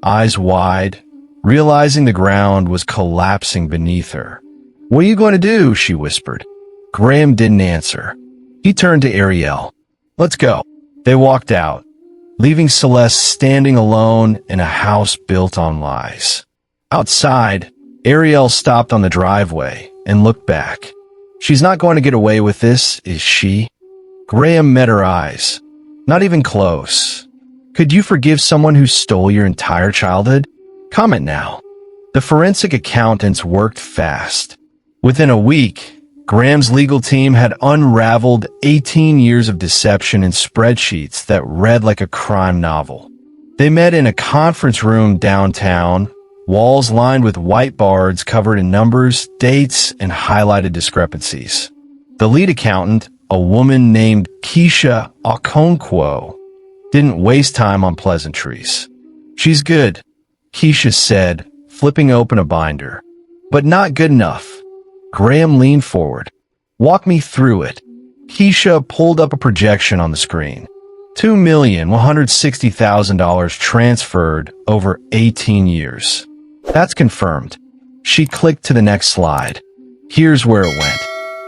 Speaker 1: eyes wide, realizing the ground was collapsing beneath her. "What are you going to do?" she whispered. Graham didn't answer. He turned to Ariel. "Let's go." They walked out, leaving Celeste standing alone in a house built on lies. Outside, Ariel stopped on the driveway and looked back. "She's not going to get away with this, is she?" Graham met her eyes. "Not even close." "Could you forgive someone who stole your entire childhood? Comment now." The forensic accountants worked fast. Within a week, Graham's legal team had unraveled 18 years of deception in spreadsheets that read like a crime novel. They met in a conference room downtown, walls lined with whiteboards covered in numbers, dates, and highlighted discrepancies. The lead accountant, a woman named Keisha Okonkwo, didn't waste time on pleasantries. "She's good," Keisha said, flipping open a binder. "But not good enough." Graham leaned forward. "Walk me through it." Keisha pulled up a projection on the screen. $2,160,000 transferred over 18 years. "That's confirmed." She clicked to the next slide. Here's where it went.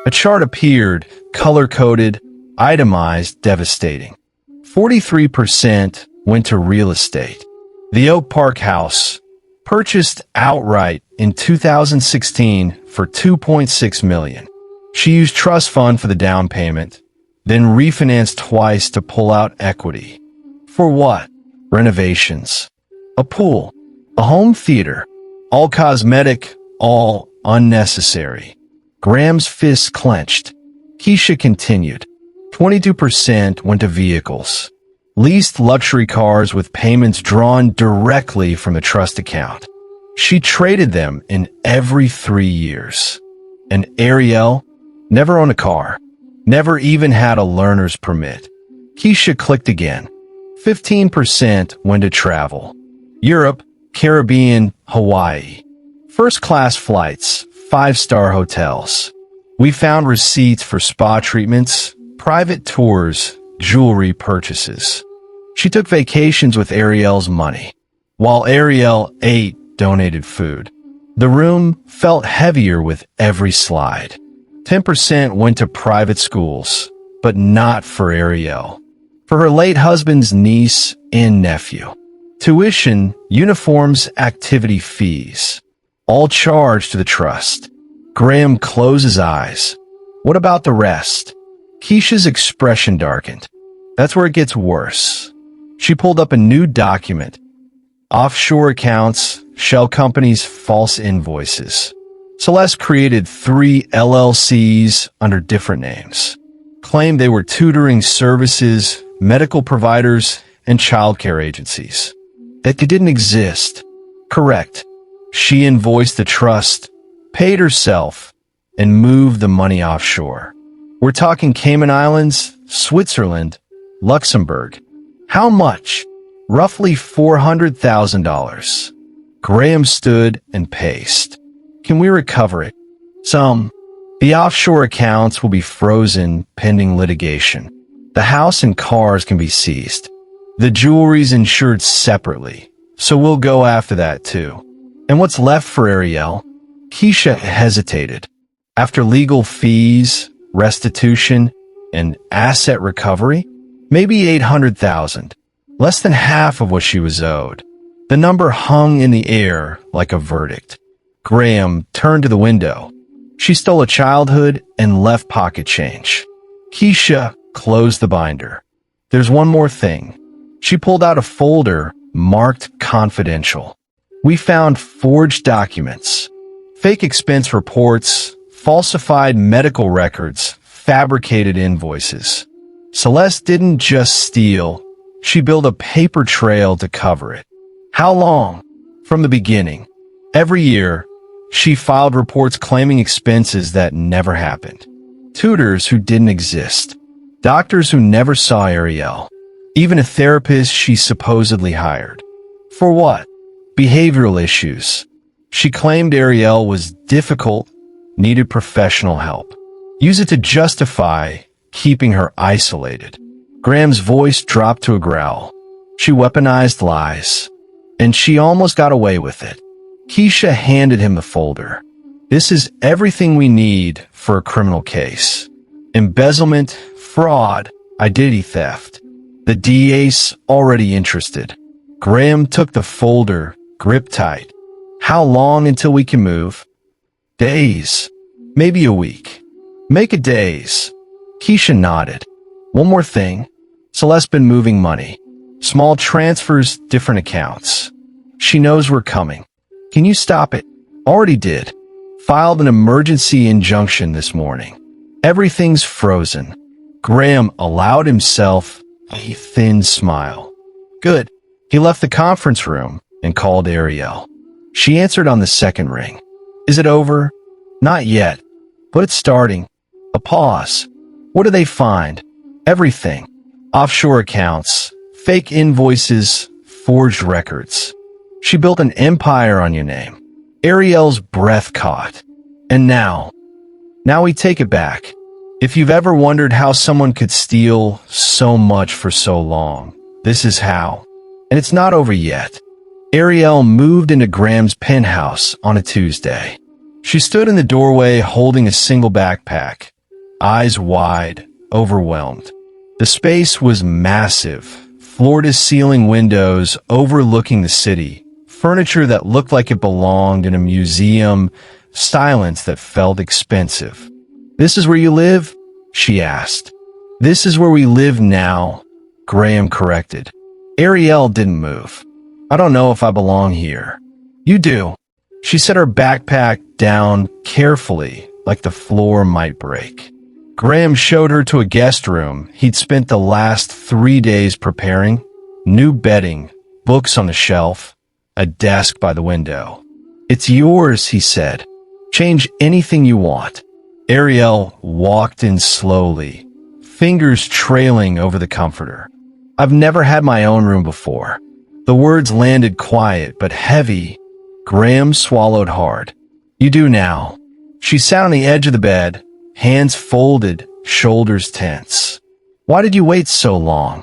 Speaker 1: A chart appeared, color-coded, itemized, devastating. 43% went to real estate. The Oak Park house, purchased outright in 2016 for $2.6 million. She used trust fund for the down payment, then refinanced twice to pull out equity. For what? Renovations. A pool. A home theater. All cosmetic, all unnecessary. Graham's fists clenched. Keisha continued. 22% went to vehicles. Leased luxury cars with payments drawn directly from the trust account. She traded them in every 3 years. And Ariel never owned a car. Never even had a learner's permit. Keisha clicked again. 15% went to travel. Europe, Caribbean, Hawaii. First-class flights, 5-star hotels. We found receipts for spa treatments, private tours, jewelry purchases. She took vacations with Ariel's money, while Ariel ate donated food. The room felt heavier with every slide. 10% went to private schools, but not for Ariel. For her late husband's niece and nephew. Tuition, uniforms, activity fees. All charged to the trust. Graham closed his eyes. What about the rest? Keisha's expression darkened. That's where it gets worse. She pulled up a new document. Offshore accounts, shell companies, false invoices. Celeste created 3 LLCs under different names. Claimed they were tutoring services, medical providers, and childcare agencies. That they didn't exist. Correct. She invoiced the trust, paid herself, and moved the money offshore. We're talking Cayman Islands, Switzerland, Luxembourg. How much? Roughly $400,000. Graham stood and paced. Can we recover it? Some. The offshore accounts will be frozen pending litigation. The house and cars can be seized. The jewelry's insured separately, so we'll go after that too. And what's left for Ariel? Keisha hesitated. After legal fees, restitution, and asset recovery, maybe $800,000. Less than half of what she was owed. The number hung in the air like a verdict. Graham turned to the window. She stole a childhood and left pocket change. Keisha closed the binder. There's one more thing. She pulled out a folder marked confidential. We found forged documents, fake expense reports, falsified medical records, fabricated invoices. Celeste didn't just steal. She built a paper trail to cover it. How long? From the beginning. Every year, she filed reports claiming expenses that never happened. Tutors who didn't exist. Doctors who never saw Ariel. Even a therapist she supposedly hired. For what? Behavioral issues. She claimed Ariel was difficult, needed professional help. Use it to justify keeping her isolated. Graham's voice dropped to a growl. She weaponized lies. And she almost got away with it. Keisha handed him the folder. This is everything we need for a criminal case. Embezzlement, fraud, identity theft. The DA's already interested. Graham took the folder, gripped tight. How long until we can move? Days. Maybe a week. Make it days. Keisha nodded. One more thing. Celeste's been moving money. Small transfers, different accounts. She knows we're coming. Can you stop it? Already did. Filed an emergency injunction this morning. Everything's frozen. Graham allowed himself a thin smile. Good. He left the conference room and called Ariel. She answered on the second ring. Is it over? Not yet, but it's starting. A pause. What do they find? Everything. Offshore accounts, fake invoices, forged records. She built an empire on your name. Ariel's breath caught. And now we take it back. If you've ever wondered how someone could steal so much for so long, this is how. And it's not over yet. Ariel moved into Graham's penthouse on a Tuesday. She stood in the doorway holding a single backpack, eyes wide, overwhelmed. The space was massive, floor-to-ceiling windows overlooking the city, furniture that looked like it belonged in a museum, silence that felt expensive. "This is where you live?" she asked. "This is where we live now," Graham corrected. Ariel didn't move. "I don't know if I belong here." "You do." She set her backpack down carefully, like the floor might break. Graham showed her to a guest room he'd spent the last 3 days preparing. New bedding, books on the shelf, a desk by the window. "It's yours," he said. "Change anything you want." Ariel walked in slowly, fingers trailing over the comforter. "I've never had my own room before." The words landed quiet but heavy. Graham swallowed hard. "You do now." She sat on the edge of the bed, hands folded, shoulders tense. "Why did you wait so long?"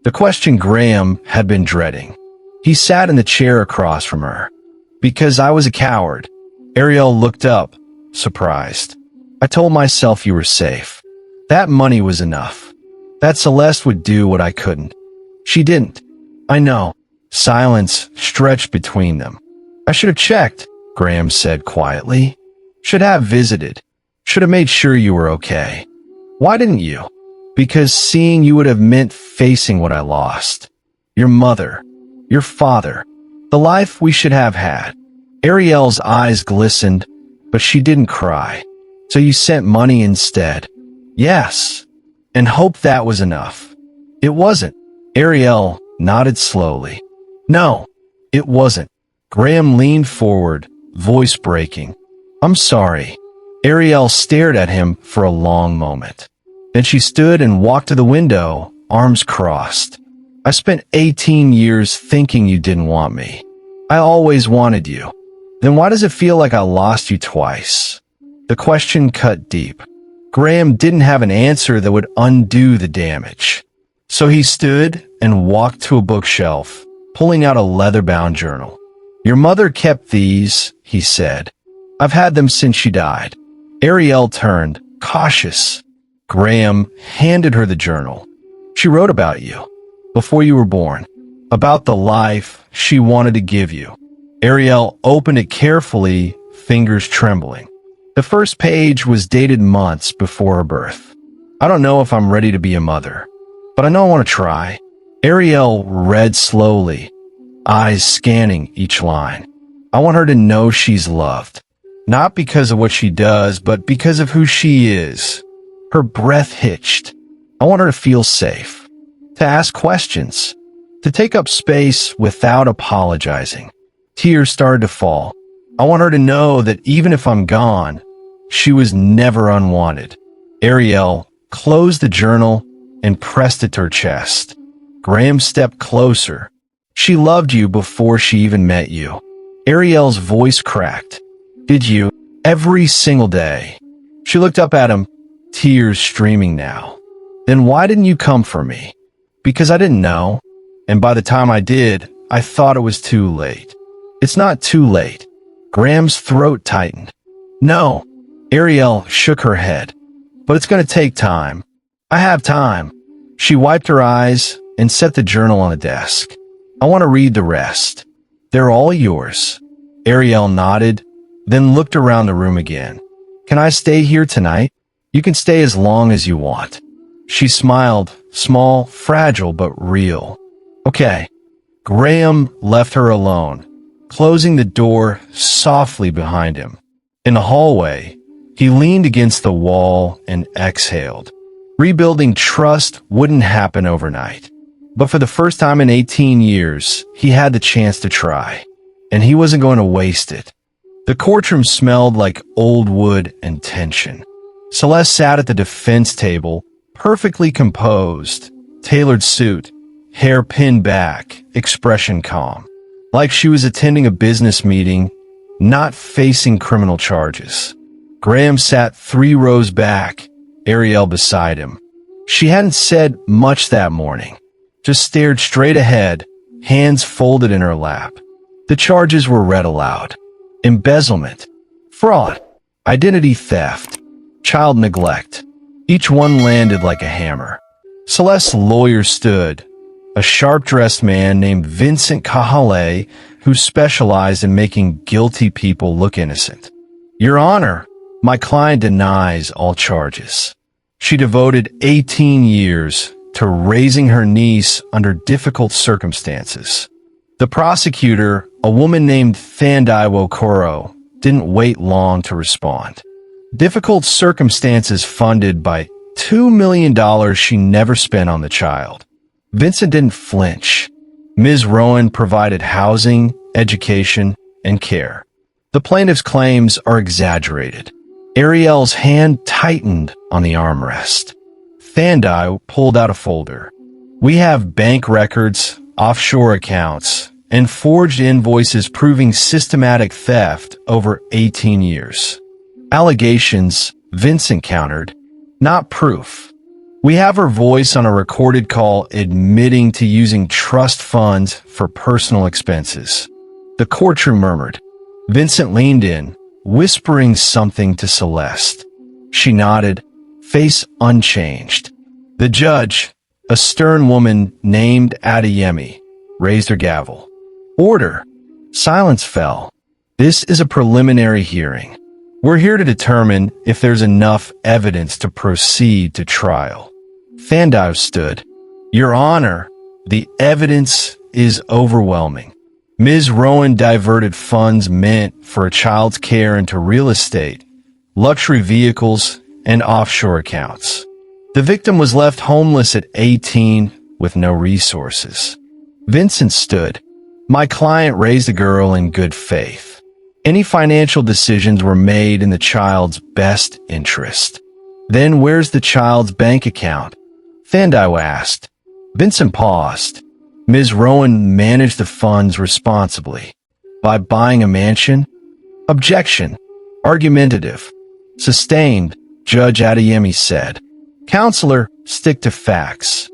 Speaker 1: The question Graham had been dreading. He sat in the chair across from her. "Because I was a coward." Ariel looked up, surprised. "I told myself you were safe. That money was enough. That Celeste would do what I couldn't." "She didn't." "I know." Silence stretched between them. "I should have checked," Graham said quietly. "Should have visited. Should have made sure you were okay." "Why didn't you?" "Because seeing you would have meant facing what I lost. Your mother. Your father. The life we should have had." Ariel's eyes glistened, but she didn't cry. "So you sent money instead?" "Yes." "And hoped that was enough." "It wasn't." Ariel nodded slowly. "No, it wasn't." Graham leaned forward, voice breaking. "I'm sorry." Ariel stared at him for a long moment. Then she stood and walked to the window, arms crossed. "I spent 18 years thinking you didn't want me. I always wanted you. Then why does it feel like I lost you twice?" The question cut deep. Graham didn't have an answer that would undo the damage. So he stood and walked to a bookshelf, pulling out a leather-bound journal. "Your mother kept these," he said. "I've had them since she died." Ariel turned, cautious. Graham handed her the journal. "She wrote about you, before you were born, about the life she wanted to give you." Ariel opened it carefully, fingers trembling. The first page was dated months before her birth. "I don't know if I'm ready to be a mother, but I know I want to try." Ariel read slowly, eyes scanning each line. "I want her to know she's loved. Not because of what she does, but because of who she is." Her breath hitched. "I want her to feel safe, to ask questions, to take up space without apologizing." Tears started to fall. "I want her to know that even if I'm gone, she was never unwanted." Ariel closed the journal and pressed it to her chest. Graham stepped closer. "She loved you before she even met you." Ariel's voice cracked. "Did you? Every single day." She looked up at him, tears streaming now. "Then why didn't you come for me?" "Because I didn't know. And by the time I did, I thought it was too late." "It's not too late." Graham's throat tightened. "No." Ariel shook her head. "But it's going to take time." "I have time." She wiped her eyes and set the journal on the desk. "I want to read the rest." "They're all yours." Ariel nodded, then looked around the room again. "Can I stay here tonight?" "You can stay as long as you want." She smiled, small, fragile, but real. "Okay." Graham left her alone, closing the door softly behind him. In the hallway, he leaned against the wall and exhaled. Rebuilding trust wouldn't happen overnight. But for the first time in 18 years, he had the chance to try. And he wasn't going to waste it. The courtroom smelled like old wood and tension. Celeste sat at the defense table, perfectly composed, tailored suit, hair pinned back, expression calm. Like she was attending a business meeting, not facing criminal charges. Graham sat 3 rows back, Ariel beside him. She hadn't said much that morning, just stared straight ahead, hands folded in her lap. The charges were read aloud. Embezzlement, fraud, identity theft, child neglect. Each one landed like a hammer. Celeste's lawyer stood, a sharp-dressed man named Vincent Kahale, who specialized in making guilty people look innocent. Your Honor, my client denies all charges. She devoted 18 years to raising her niece under difficult circumstances. The prosecutor, a woman named Thandai Koro, didn't wait long to respond. Difficult circumstances funded by $2 million she never spent on the child. Vincent didn't flinch. Ms. Rowan provided housing, education, and care. The plaintiff's claims are exaggerated. Ariel's hand tightened on the armrest. Thandai pulled out a folder. We have bank records, offshore accounts, and forged invoices proving systematic theft over 18 years. Allegations, Vincent countered, not proof. We have her voice on a recorded call admitting to using trust funds for personal expenses. The courtroom murmured. Vincent leaned in, whispering something to Celeste. She nodded, face unchanged. The judge, a stern woman named Adeyemi, raised her gavel. Order. Silence fell. This is a preliminary hearing. We're here to determine if there's enough evidence to proceed to trial. Thandai stood. Your Honor, the evidence is overwhelming. Ms. Rowan diverted funds meant for a child's care into real estate, luxury vehicles, and offshore accounts. The victim was left homeless at 18 with no resources. Vincent stood. My client raised the girl in good faith. Any financial decisions were made in the child's best interest. Then where's the child's bank account? Thandai asked. Vincent paused. Ms. Rowan managed the funds responsibly. By buying a mansion? Objection. Argumentative. Sustained, Judge Adeyemi said. Counselor, stick to facts.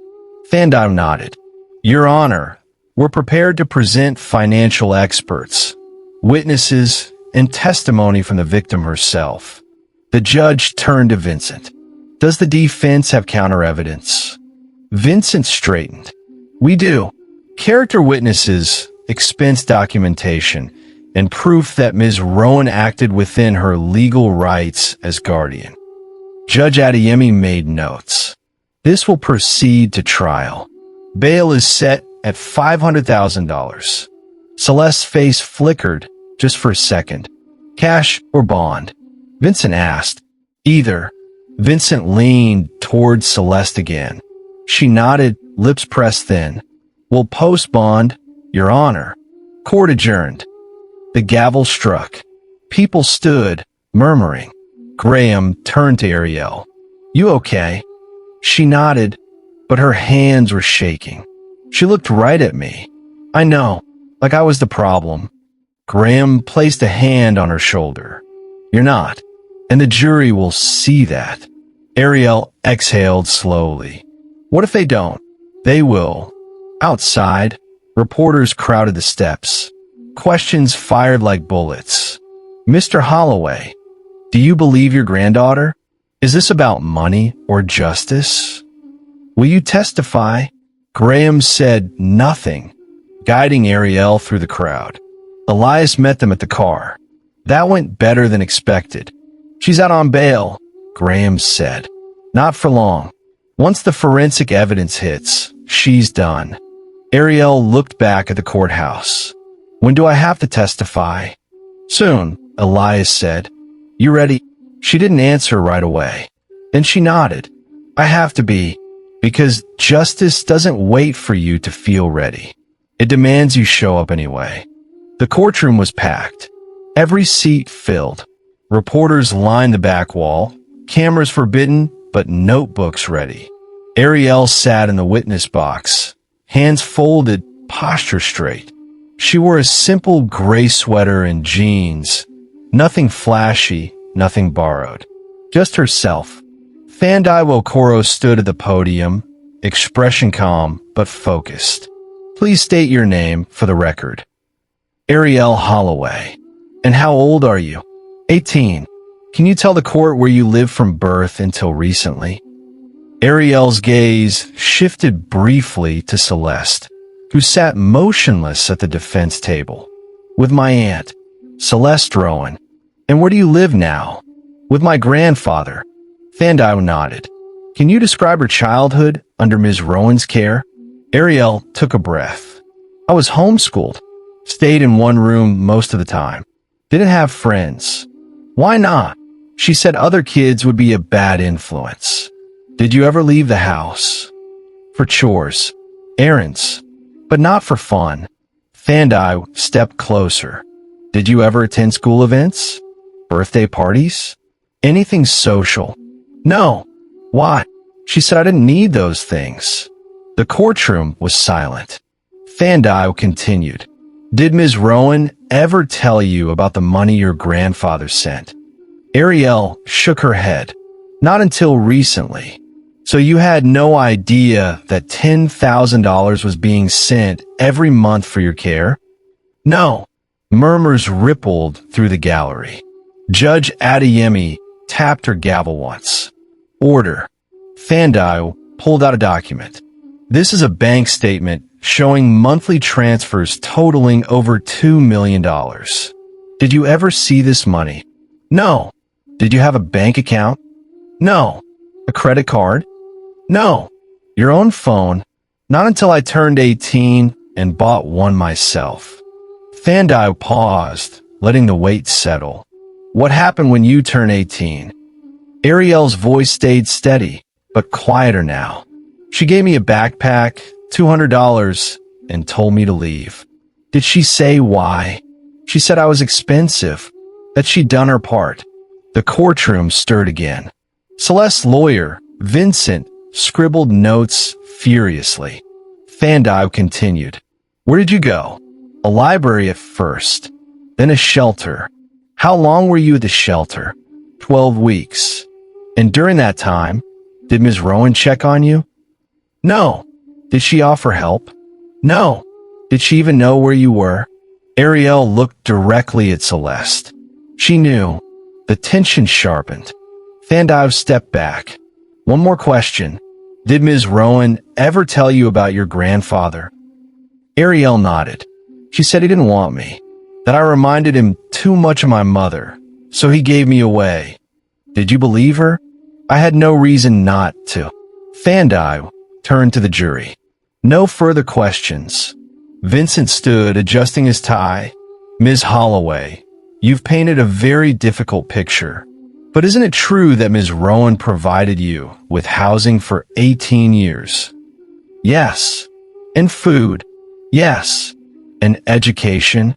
Speaker 1: Thandai nodded. Your Honor, we're prepared to present financial experts, witnesses, and testimony from the victim herself. The judge turned to Vincent. Does the defense have counter evidence? Vincent straightened. We do. Character witnesses, expense documentation, and proof that Ms. Rowan acted within her legal rights as guardian. Judge Adeyemi made notes. This will proceed to trial. Bail is set at $500,000. Celeste's face flickered just for a second. Cash or bond? Vincent asked. Either. Vincent leaned towards Celeste again. She nodded, lips pressed thin. We'll post bond, Your Honor. Court adjourned. The gavel struck. People stood, murmuring. Graham turned to Ariel. You okay? She nodded, but her hands were shaking. She looked right at me. I know, like I was the problem. Graham placed a hand on her shoulder. You're not, and the jury will see that. Ariel exhaled slowly. What if they don't? They will. Outside, reporters crowded the steps. Questions fired like bullets. Mr. Holloway, do you believe your granddaughter? Is this about money or justice? Will you testify? Graham said nothing, guiding Ariel through the crowd. Elias met them at the car. That went better than expected. She's out on bail, Graham said. Not for long. Once the forensic evidence hits, she's done. Ariel looked back at the courthouse. When do I have to testify? Soon, Elias said. You ready? She didn't answer right away. Then she nodded. I have to be, because justice doesn't wait for you to feel ready. It demands you show up anyway. The courtroom was packed. Every seat filled. Reporters lined the back wall. Cameras forbidden, but notebooks ready. Ariel sat in the witness box, hands folded, posture straight. She wore a simple gray sweater and jeans. Nothing flashy, nothing borrowed. Just herself. Thandai Koro stood at the podium, expression calm but focused. Please state your name for the record. Ariel Holloway. And how old are you? 18. Can you tell the court where you lived from birth until recently? Ariel's gaze shifted briefly to Celeste, who sat motionless at the defense table. With my aunt, Celeste Rowan. And where do you live now? With my grandfather. Thandai nodded. Can you describe her childhood under Ms. Rowan's care? Ariel took a breath. I was homeschooled. Stayed in one room most of the time. Didn't have friends. Why not? She said other kids would be a bad influence. Did you ever leave the house? For chores, errands, but not for fun. Thandai stepped closer. Did you ever attend school events? Birthday parties? Anything social? No. Why? She said I didn't need those things. The courtroom was silent. Thandai continued. Did Ms. Rowan ever tell you about the money your grandfather sent? Ariel shook her head. Not until recently. So you had no idea that $10,000 was being sent every month for your care? No. Murmurs rippled through the gallery. Judge Adeyemi tapped her gavel once. Order. Thandai pulled out a document. This is a bank statement showing monthly transfers totaling over $2 million. Did you ever see this money? No. Did you have a bank account? No. A credit card? No. Your own phone? Not until I turned 18 and bought one myself. Thandai paused, letting the weight settle. What happened when you turned 18? Ariel's voice stayed steady, but quieter now. She gave me a backpack, $200, and told me to leave. Did she say why? She said I was expensive, that she'd done her part. The courtroom stirred again. Celeste's lawyer, Vincent, scribbled notes furiously. Thandai continued. Where did you go? A library at first, then a shelter. How long were you at the shelter? 12 weeks. And during that time, did Ms. Rowan check on you? No. Did she offer help? No. Did she even know where you were? Ariel looked directly at Celeste. She knew. The tension sharpened. Thandai stepped back. One more question. Did Ms. Rowan ever tell you about your grandfather? Ariel nodded. She said he didn't want me, that I reminded him too much of my mother, so he gave me away. Did you believe her? I had no reason not to. Thandai turned to the jury. No further questions. Vincent stood, adjusting his tie. Ms. Holloway, you've painted a very difficult picture. But isn't it true that Ms. Rowan provided you with housing for 18 years? Yes. And food? Yes. And education?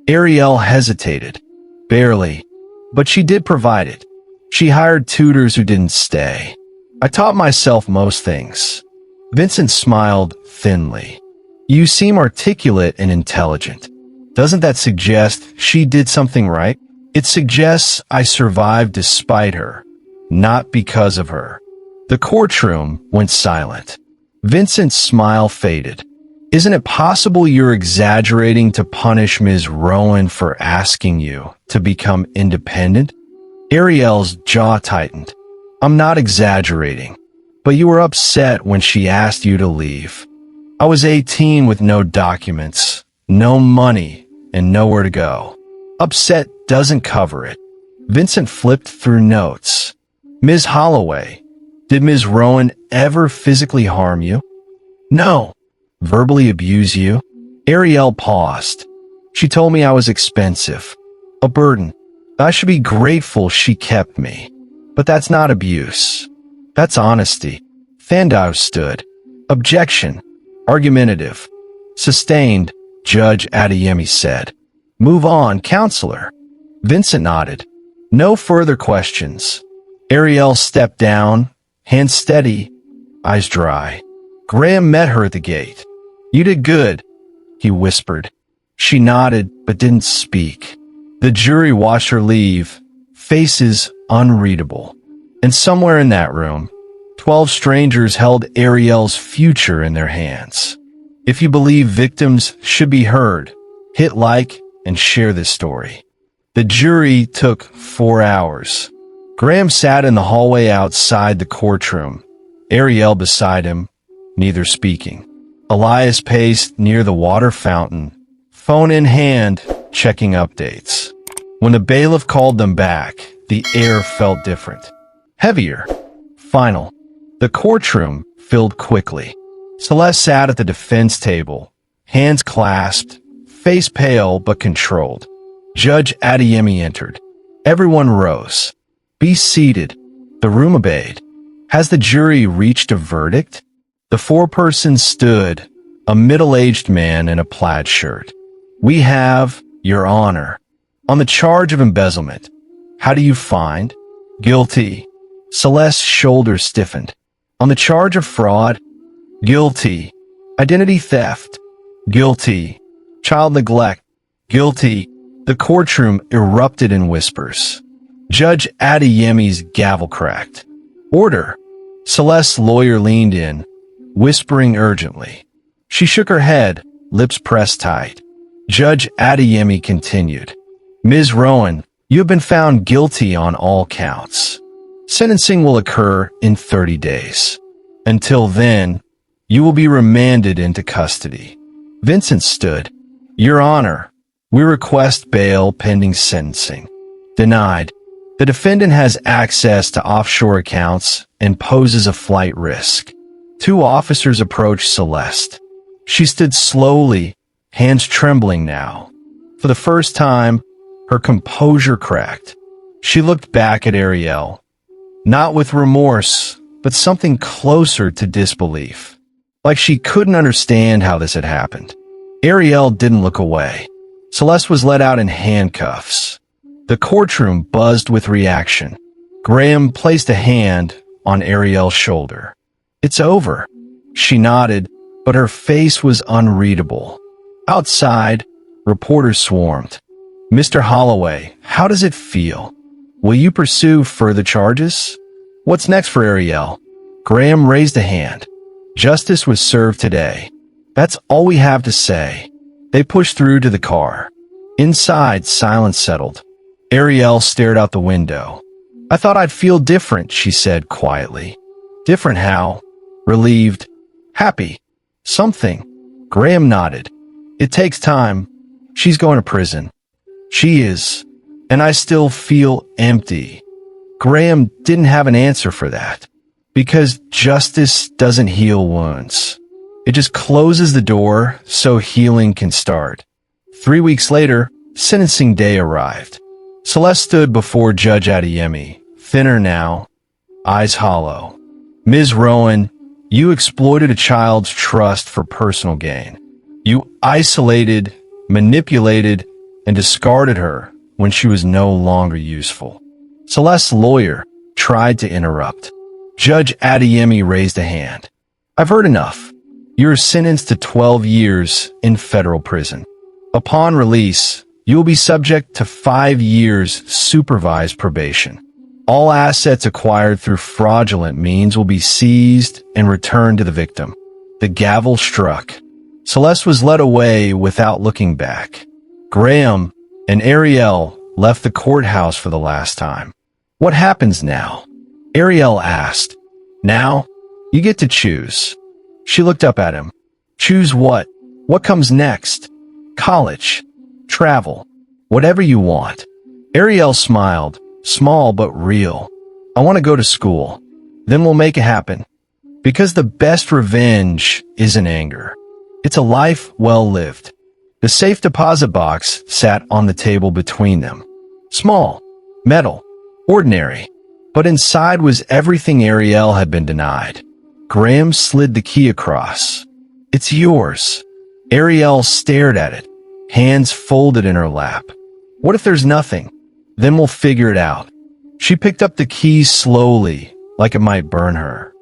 Speaker 1: Ariel hesitated. Barely. But she did provide it. She hired tutors who didn't stay. I taught myself most things. Vincent smiled thinly. You seem articulate and intelligent. Doesn't that suggest she did something right? It suggests I survived despite her, not because of her. The courtroom went silent. Vincent's smile faded. Isn't it possible you're exaggerating to punish Ms. Rowan for asking you to become independent? Ariel's jaw tightened. I'm not exaggerating, but you were upset when she asked you to leave. I was 18 with no documents, no money, and nowhere to go. Upset doesn't cover it. Vincent flipped through notes. Ms. Holloway, did Ms. Rowan ever physically harm you? No. Verbally abuse you? Ariel paused. She told me I was expensive. A burden. I should be grateful she kept me. But that's not abuse. That's honesty. Thandai stood. Objection. Argumentative. Sustained, Judge Adeyemi said. Move on, counselor. Vincent nodded. No further questions. Ariel stepped down, hands steady, eyes dry. Graham met her at the gate. You did good, he whispered. She nodded, but didn't speak. The jury watched her leave, faces unreadable. And somewhere in that room, 12 strangers held Ariel's future in their hands. If you believe victims should be heard, hit like and share this story. The jury took 4 hours. Graham sat in the hallway outside the courtroom, Ariel beside him, neither speaking. Elias paced near the water fountain, phone in hand, checking updates. When the bailiff called them back, the air felt different. Heavier. Final. The courtroom filled quickly. Celeste sat at the defense table, hands clasped, face pale but controlled. Judge Adeyemi entered. Everyone rose. Be seated. The room obeyed. Has the jury reached a verdict? The foreperson stood, a middle-aged man in a plaid shirt. We have, Your Honor, on the charge of embezzlement. How do you find? Guilty. Celeste's shoulders stiffened. On the charge of fraud? Guilty. Identity theft? Guilty. Child neglect? Guilty. The courtroom erupted in whispers. Judge Adeyemi's gavel cracked. Order. Celeste's lawyer leaned in, whispering urgently. She shook her head, lips pressed tight. Judge Adeyemi continued. Ms. Rowan, you have been found guilty on all counts. Sentencing will occur in 30 days. Until then, you will be remanded into custody. Vincent stood. Your Honor, we request bail pending sentencing. Denied. The defendant has access to offshore accounts and poses a flight risk. Two officers approached Celeste. She stood slowly, hands trembling now. For the first time, her composure cracked. She looked back at Ariel, not with remorse, but something closer to disbelief. Like she couldn't understand how this had happened. Ariel didn't look away. Celeste was let out in handcuffs. The courtroom buzzed with reaction. Graham placed a hand on Ariel's shoulder. It's over. She nodded, but her face was unreadable. Outside, reporters swarmed. Mr. Holloway, how does it feel? Will you pursue further charges? What's next for Ariel? Graham raised a hand. Justice was served today. That's all we have to say. They pushed through to the car. Inside, silence settled. Ariel stared out the window. I thought I'd feel different, she said quietly. Different how? Relieved. Happy. Something. Graham nodded. It takes time. She's going to prison. She is. And I still feel empty. Graham didn't have an answer for that. Because justice doesn't heal wounds. It just closes the door so healing can start. 3 weeks later, sentencing day arrived. Celeste stood before Judge Adeyemi, thinner now, eyes hollow. Ms. Rowan, you exploited a child's trust for personal gain. You isolated, manipulated, and discarded her when she was no longer useful. Celeste's lawyer tried to interrupt. Judge Adeyemi raised a hand. I've heard enough. You're sentenced to 12 years in federal prison. Upon release, you will be subject to 5 years supervised probation. All assets acquired through fraudulent means will be seized and returned to the victim. The gavel struck. Celeste was led away without looking back. Graham and Ariel left the courthouse for the last time. What happens now? Ariel asked. Now, you get to choose. She looked up at him. Choose what? What comes next? College. Travel. Whatever you want. Ariel smiled, small but real. I want to go to school. Then we'll make it happen. Because the best revenge isn't anger. It's a life well lived. The safe deposit box sat on the table between them. Small, metal, ordinary. But inside was everything Ariel had been denied. Graham slid the key across. It's yours. Ariel stared at it, hands folded in her lap. What if there's nothing? Then we'll figure it out. She picked up the key slowly, like it might burn her.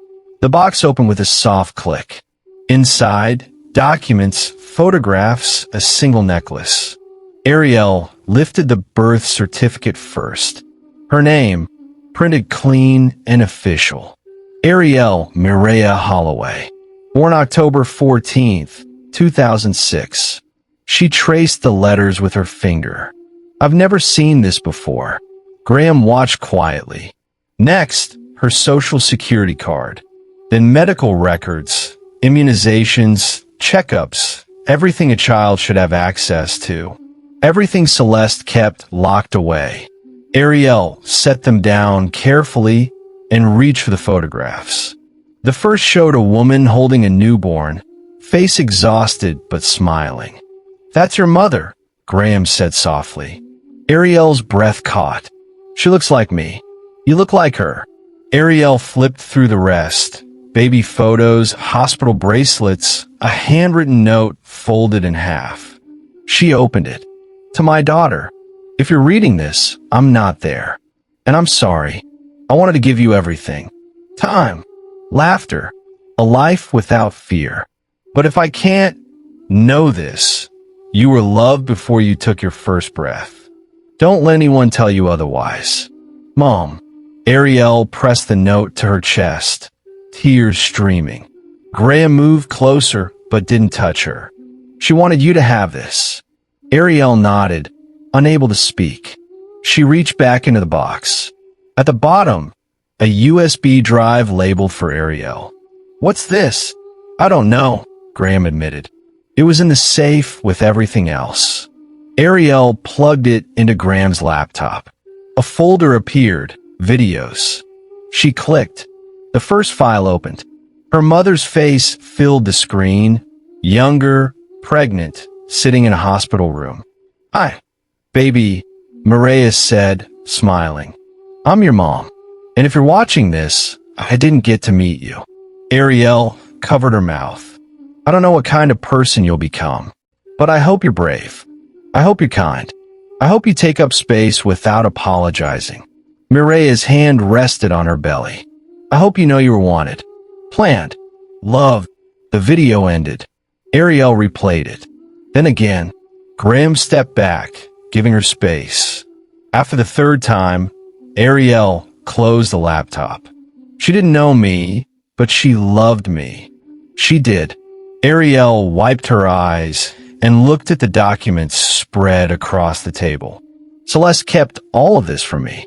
Speaker 1: The box opened with a soft click. Inside, documents, photographs, a single necklace. Ariel lifted the birth certificate first. Her name, printed clean and official. Ariel Mireya Holloway. Born October 14th, 2006. She traced the letters with her finger. I've never seen this before. Graham watched quietly. Next, her social security card. then medical records, immunizations, checkups, everything a child should have access to. Everything Celeste kept locked away. Ariel set them down carefully and reached for the photographs. The first showed a woman holding a newborn, face exhausted but smiling. "That's your mother," Graham said softly. Ariel's breath caught. "She looks like me. You look like her." Ariel flipped through the rest. Baby photos, hospital bracelets, a handwritten note folded in half. She opened it. "To my daughter. If you're reading this, I'm not there. And I'm sorry. I wanted to give you everything. Time. Laughter. A life without fear. But if I can't, know this. You were loved before you took your first breath. Don't let anyone tell you otherwise. Mom." Ariel pressed the note to her chest, tears streaming. Graham moved closer but didn't touch her. "She wanted you to have this." Ariel nodded, unable to speak. She reached back into the box. At the bottom, a USB drive labeled for Ariel. "What's this?" "I don't know," Graham admitted. "It was in the safe with everything else." Ariel plugged it into Graham's laptop. A folder appeared, videos. She clicked. The first file opened. Her mother's face filled the screen, younger, pregnant, sitting in a hospital room. "Hi, baby," Maria said, smiling. "I'm your mom. And if you're watching this, I didn't get to meet you." Ariel covered her mouth. "I don't know what kind of person you'll become, but I hope you're brave. I hope you're kind. I hope you take up space without apologizing." Maria's hand rested on her belly. "I hope you know you were wanted. Planned. Loved." The video ended. Ariel replayed it. Then again, Graham stepped back, giving her space. After the third time, Ariel closed the laptop. "She didn't know me, but she loved me." She did. Ariel wiped her eyes and looked at the documents spread across the table. "Celeste kept all of this from me."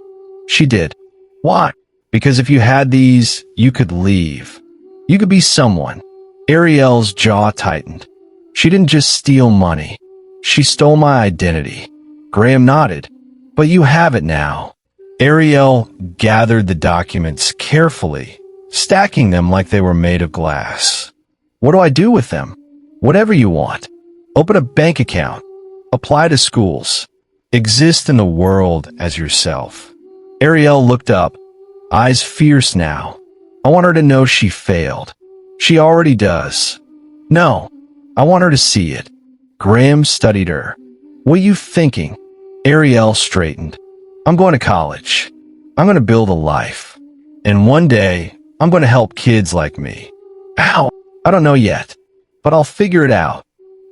Speaker 1: She did. "Why?" "Because if you had these, you could leave. You could be someone." Ariel's jaw tightened. "She didn't just steal money. She stole my identity." Graham nodded. "But you have it now." Ariel gathered the documents carefully, stacking them like they were made of glass. "What do I do with them?" "Whatever you want. Open a bank account. Apply to schools. Exist in the world as yourself." Ariel looked up, eyes fierce now. "I want her to know she failed. She already does." "No, I want her to see it." Graham studied her. "What are you thinking?" Ariel straightened. "I'm going to college. I'm going to build a life. And one day, I'm going to help kids like me." "Ow! I don't know yet, but I'll figure it out."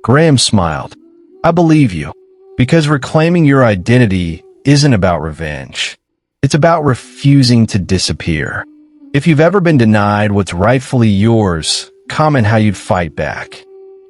Speaker 1: Graham smiled. "I believe you, because reclaiming your identity isn't about revenge. It's about refusing to disappear. If you've ever been denied what's rightfully yours, comment how you'd fight back."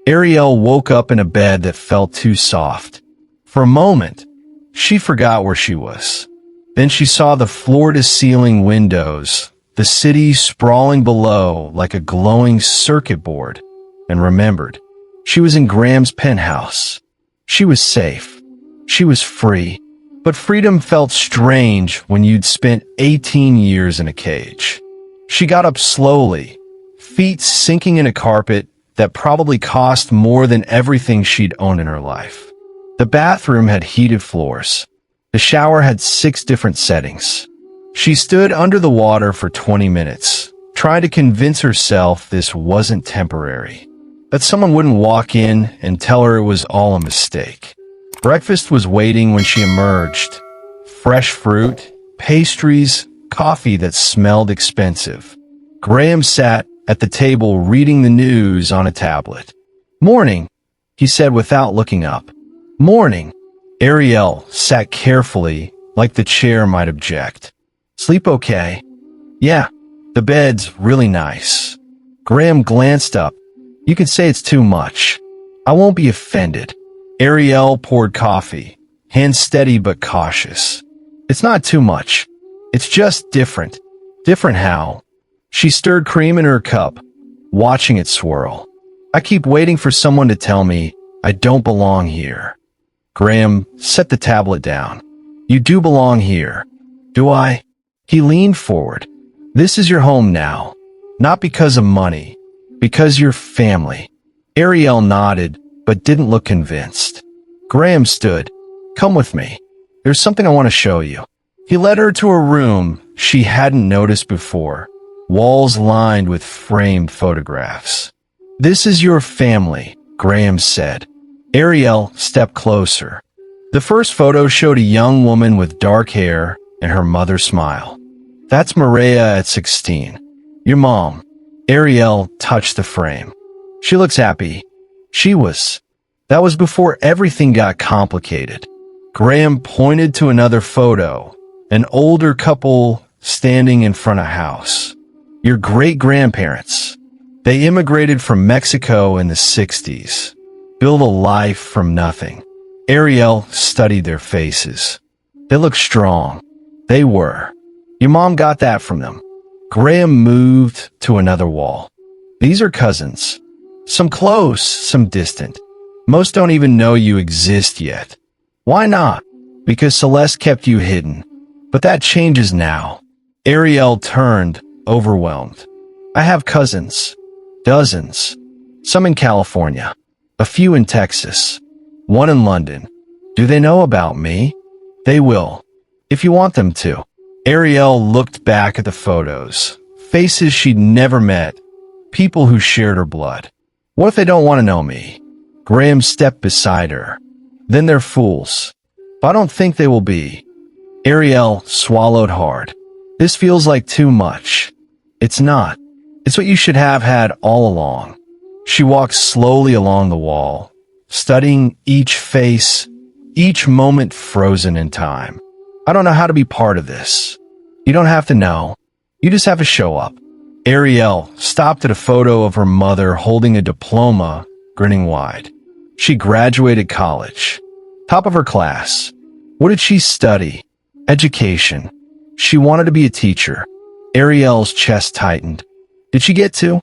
Speaker 1: Ariel woke up in a bed that felt too soft. For a moment, she forgot where she was. Then she saw the floor-to-ceiling windows, the city sprawling below like a glowing circuit board, and remembered. She was in Graham's penthouse. She was safe. She was free. But freedom felt strange when you'd spent 18 years in a cage. She got up slowly, feet sinking in a carpet that probably cost more than everything she'd owned in her life. The bathroom had heated floors. The shower had 6 different settings. She stood under the water for 20 minutes, trying to convince herself this wasn't temporary, that someone wouldn't walk in and tell her it was all a mistake. Breakfast was waiting when she emerged. Fresh fruit, pastries, coffee that smelled expensive. Graham sat at the table reading the news on a tablet. "Morning," he said without looking up. "Morning." Ariel sat carefully, like the chair might object. "Sleep okay?" "Yeah, the bed's really nice." Graham glanced up. "You could say it's too much. I won't be offended." Ariel poured coffee, hands steady but cautious. "It's not too much. It's just different." "Different how?" She stirred cream in her cup, watching it swirl. I keep waiting for someone to tell me I don't belong here. Graham set the tablet down. You do belong here. Do I? He leaned forward. This is your home now. Not because of money, because you're family. Ariel nodded, but didn't look convinced. Graham stood. Come with me. There's something I want to show you. He led her to a room she hadn't noticed before, walls lined with framed photographs. This is your family, Graham said. Ariel stepped closer. The first photo showed a young woman with dark hair and her mother's smile. That's Maria at 16. Your mom. Ariel touched the frame. She looks happy. She was. That was before everything got complicated. Graham pointed to another photo, an older couple standing in front of a house. Your great-grandparents. They immigrated from Mexico in the 60s, built a life from nothing. Ariel studied their faces. They looked strong. They were. Your mom got that from them. Graham moved to another wall. These are cousins. Some close, some distant. Most don't even know you exist yet. Why not? Because Celeste kept you hidden. But that changes now. Ariel turned, overwhelmed. I have cousins. Dozens. Some in California. A few in Texas. One in London. Do they know about me? They will. If you want them to. Ariel looked back at the photos. Faces she'd never met. People who shared her blood. What if they don't want to know me? Graham stepped beside her. Then they're fools. But I don't think they will be. Ariel swallowed hard. This feels like too much. It's not. It's what you should have had all along. She walked slowly along the wall, studying each face, each moment frozen in time. I don't know how to be part of this. You don't have to know. You just have to show up. Ariel stopped at a photo of her mother holding a diploma, grinning wide. She graduated college. Top of her class. What did she study? Education. She wanted to be a teacher. Ariel's chest tightened. Did she get to?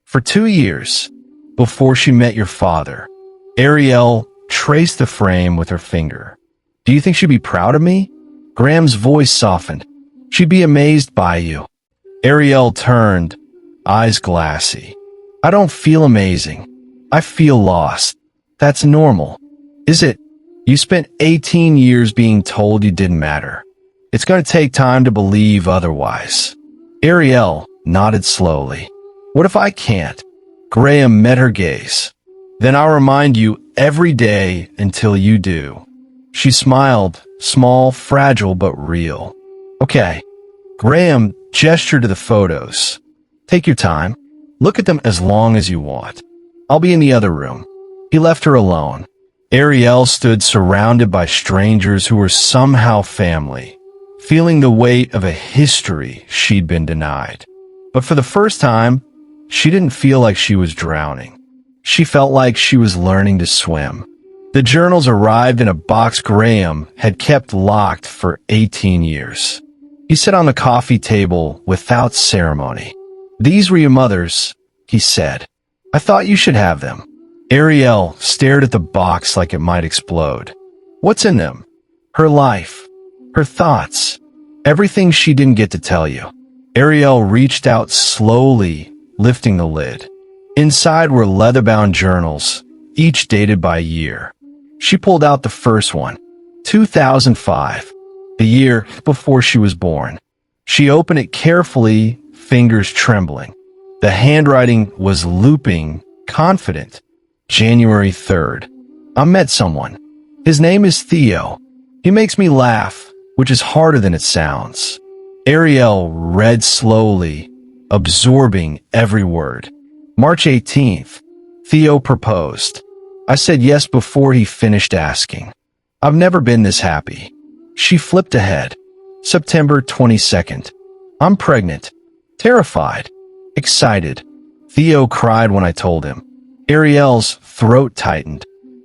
Speaker 1: For 2 years, before she met your father. Ariel traced the frame with her finger. Do you think she'd be proud of me? Graham's voice softened. She'd be amazed by you. Ariel turned, eyes glassy. I don't feel amazing. I feel lost. That's normal. Is it? You spent 18 years being told you didn't matter. It's going to take time to believe otherwise. Ariel nodded slowly. What if I can't? Graham met her gaze. Then I'll remind you every day until you do. She smiled, small, fragile, but real. Okay. Graham gestured to the photos. Take your time. Look at them as long as you want. I'll be in the other room. He left her alone. Ariel stood surrounded by strangers who were somehow family, feeling the weight of a history she'd been denied. But for the first time, she didn't feel like she was drowning. She felt like she was learning to swim. The journals arrived in a box Graham had kept locked for 18 years. He sat on the coffee table without ceremony. These were your mother's, he said. I thought you should have them. Ariel stared at the box like it might explode. What's in them? Her life. Her thoughts. Everything she didn't get to tell you. Ariel reached out slowly, lifting the lid. Inside were leather-bound journals, each dated by year. She pulled out the first one, 2005, the year before she was born. She opened it carefully, fingers trembling. The handwriting was looping, confident. January 3rd. I met someone. His name is Theo. He makes me laugh, which is harder than it sounds. Ariel read slowly, absorbing every word. March 18th. Theo proposed. I said yes before he finished asking. I've never been this happy. She flipped ahead. September 22nd. I'm pregnant. Terrified. Excited. Theo cried when I told him. Ariel's throat tightened.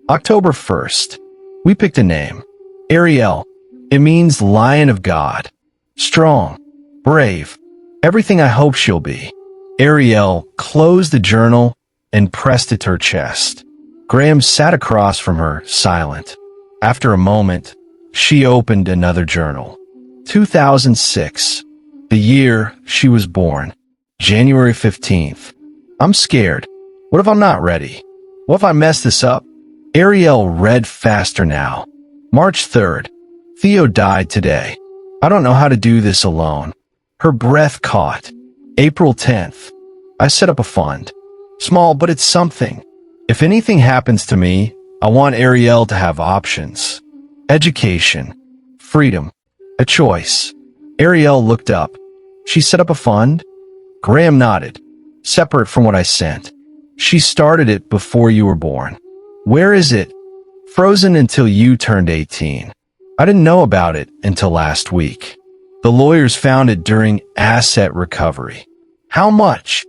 Speaker 1: October 1st. We picked a name. Ariel. It means Lion of God. Strong. Brave. Everything I hope she'll be. Ariel closed the journal and pressed it to her chest. Graham sat across from her, silent. After a moment, she opened another journal. 2006. The year she was born. January 15th. I'm scared. What if I'm not ready? What if I mess this up? Ariel read faster now. March 3rd. Theo died today. I don't know how to do this alone. Her breath caught. April 10th. I set up a fund. Small, but it's something. If anything happens to me, I want Ariel to have options. Education. Freedom. A choice. Ariel looked up. She set up a fund? Graham nodded. Separate from what I sent. She started it before you were born. Where is it? Frozen until you turned 18. I didn't know about it until last week. The lawyers found it during asset recovery. How much?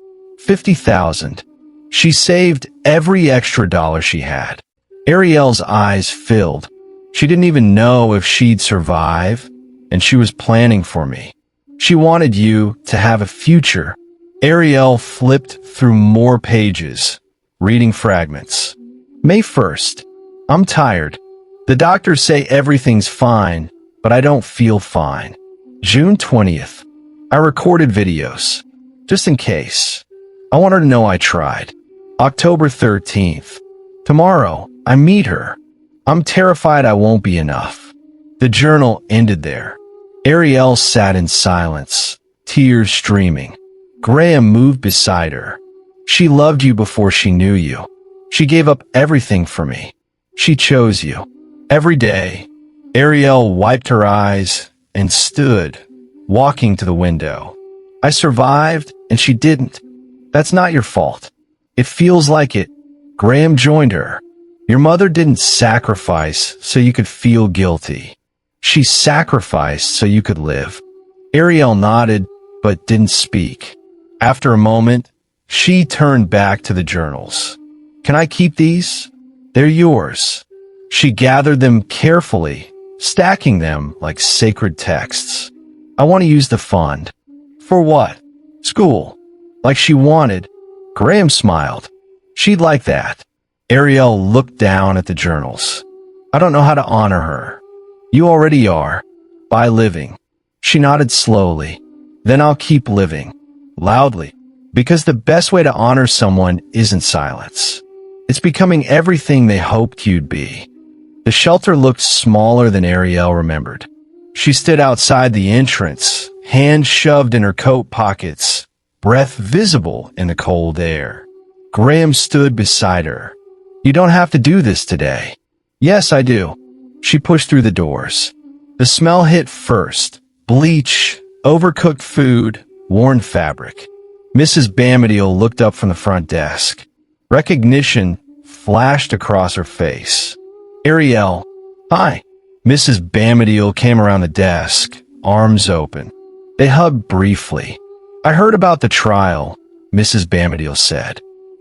Speaker 1: $50,000. She saved every extra dollar she had. Ariel's eyes filled. She didn't even know if she'd survive, and she was planning for me. She wanted you to have a future. Ariel flipped through more pages, reading fragments. May 1st. I'm tired. The doctors say everything's fine, but I don't feel fine. June 20th. I recorded videos, just in case. I want her to know I tried. October 13th. Tomorrow, I meet her. I'm terrified I won't be enough. The journal ended there. Ariel sat in silence, tears streaming. Graham moved beside her. She loved you before she knew you. She gave up everything for me. She chose you. Every day, Ariel wiped her eyes and stood, walking to the window. I survived, and she didn't. That's not your fault. It feels like it. Graham joined her. Your mother didn't sacrifice so you could feel guilty. She sacrificed so you could live. Ariel nodded, but didn't speak. After a moment, she turned back to the journals. Can I keep these? They're yours. She gathered them carefully, stacking them like sacred texts. I want to use the fund. For what? School. Like she wanted. Graham smiled. She'd like that. Ariel looked down at the journals. I don't know how to honor her. You already are. By living. She nodded slowly. Then I'll keep living. Loudly. Because the best way to honor someone isn't silence. It's becoming everything they hoped you'd be. The shelter looked smaller than Ariel remembered. She stood outside the entrance, hands shoved in her coat pockets, breath visible in the cold air. Graham stood beside her. You don't have to do this today. Yes, I do. She pushed through the doors. The smell hit first. Bleach, overcooked food, worn fabric. Mrs. Bamadiel looked up from the front desk. Recognition flashed across her face. Ariel, hi. Mrs. Bamadiel came around the desk, arms open. They hugged briefly. I heard about the trial, Mrs. Bamadiel said.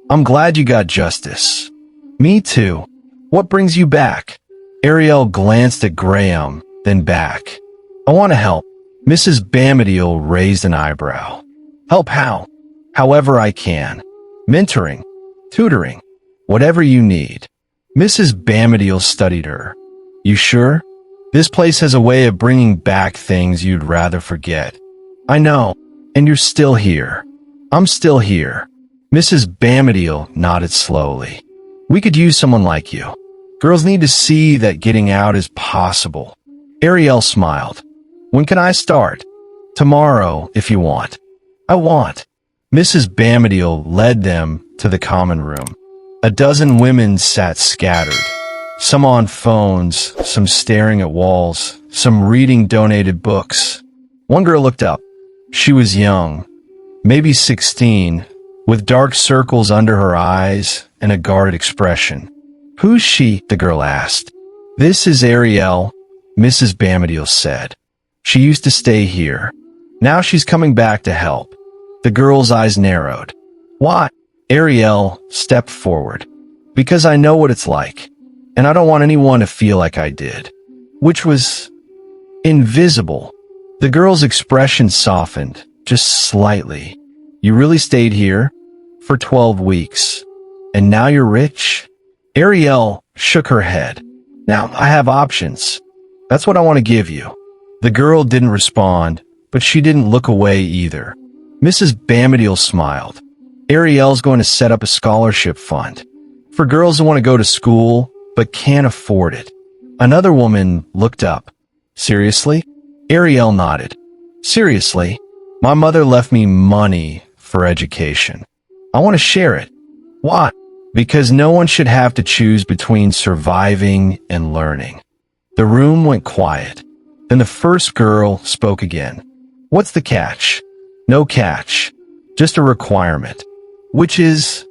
Speaker 1: I'm glad you got justice. Me too. What brings you back? Ariel glanced at Graham, then back. I want to help. Mrs. Bamadiel raised an eyebrow. Help how? However I can. Mentoring, tutoring, whatever you need. Mrs. Bamadiel studied her. You sure? This place has a way of bringing back things you'd rather forget. I know, and you're still here. I'm still here. Mrs. Bamadiel nodded slowly. We could use someone like you. Girls need to see that getting out is possible. Ariel smiled. When can I start? Tomorrow, if you want. I want. Mrs. Bamadiel led them to the common room. A dozen women sat scattered, some on phones, some staring at walls, some reading donated books. One girl looked up. She was young, maybe 16, with dark circles under her eyes and a guarded expression. Who's she? The girl asked. This is Ariel, Mrs. Bamadiel said. She used to stay here. Now she's coming back to help. The girl's eyes narrowed. Why? Ariel stepped forward. Because I know what it's like, and I don't want anyone to feel like I did. Which was invisible. The girl's expression softened, just slightly. You really stayed here for 12 weeks. And now you're rich? Ariel shook her head. Now, I have options. That's what I want to give you. The girl didn't respond, but she didn't look away either. Mrs. Bamadiel smiled. Ariel's going to set up a scholarship fund for girls who want to go to school but can't afford it. Another woman looked up. Seriously? Ariel nodded. Seriously? My mother left me money for education. I want to share it. Why? Because no one should have to choose between surviving and learning. The room went quiet. Then the first girl spoke again. What's the catch? No catch. Just a requirement. Which is,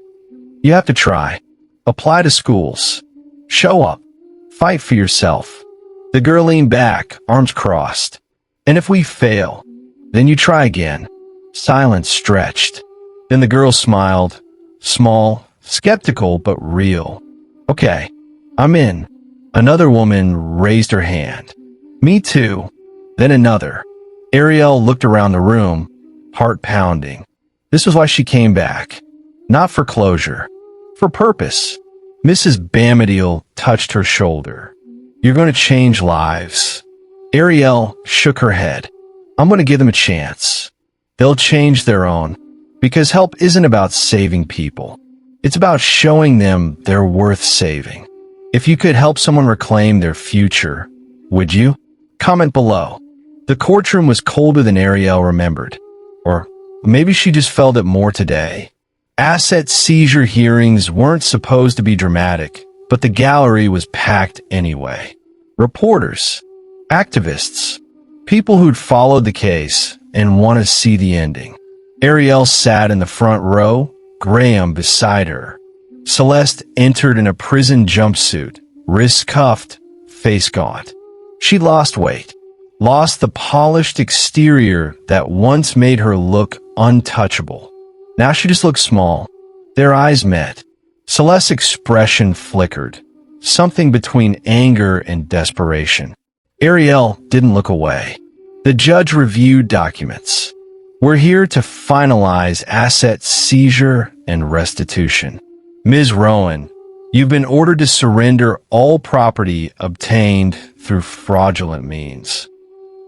Speaker 1: you have to try. Apply to schools. Show up. Fight for yourself. The girl leaned back, arms crossed. And if we fail, then you try again. Silence stretched. Then the girl smiled. Small, skeptical, but real. Okay, I'm in. Another woman raised her hand. Me too. Then another. Ariel looked around the room, heart pounding. This was why she came back. Not for closure. For purpose. Mrs. Bamadiel touched her shoulder. You're going to change lives. Ariel shook her head. I'm going to give them a chance. They'll change their own. Because help isn't about saving people. It's about showing them they're worth saving. If you could help someone reclaim their future, would you? Comment below. The courtroom was colder than Ariel remembered. Or maybe she just felt it more today. Asset seizure hearings weren't supposed to be dramatic, but the gallery was packed anyway. Reporters, activists, people who'd followed the case and want to see the ending. Ariel sat in the front row, Graham beside her. Celeste entered in a prison jumpsuit, wrists cuffed, face gaunt. She lost weight, lost the polished exterior that once made her look untouchable. Now she just looked small. Their eyes met. Celeste's expression flickered, something between anger and desperation. Ariel didn't look away. The judge reviewed documents. We're here to finalize asset seizure and restitution. Ms. Rowan, you've been ordered to surrender all property obtained through fraudulent means.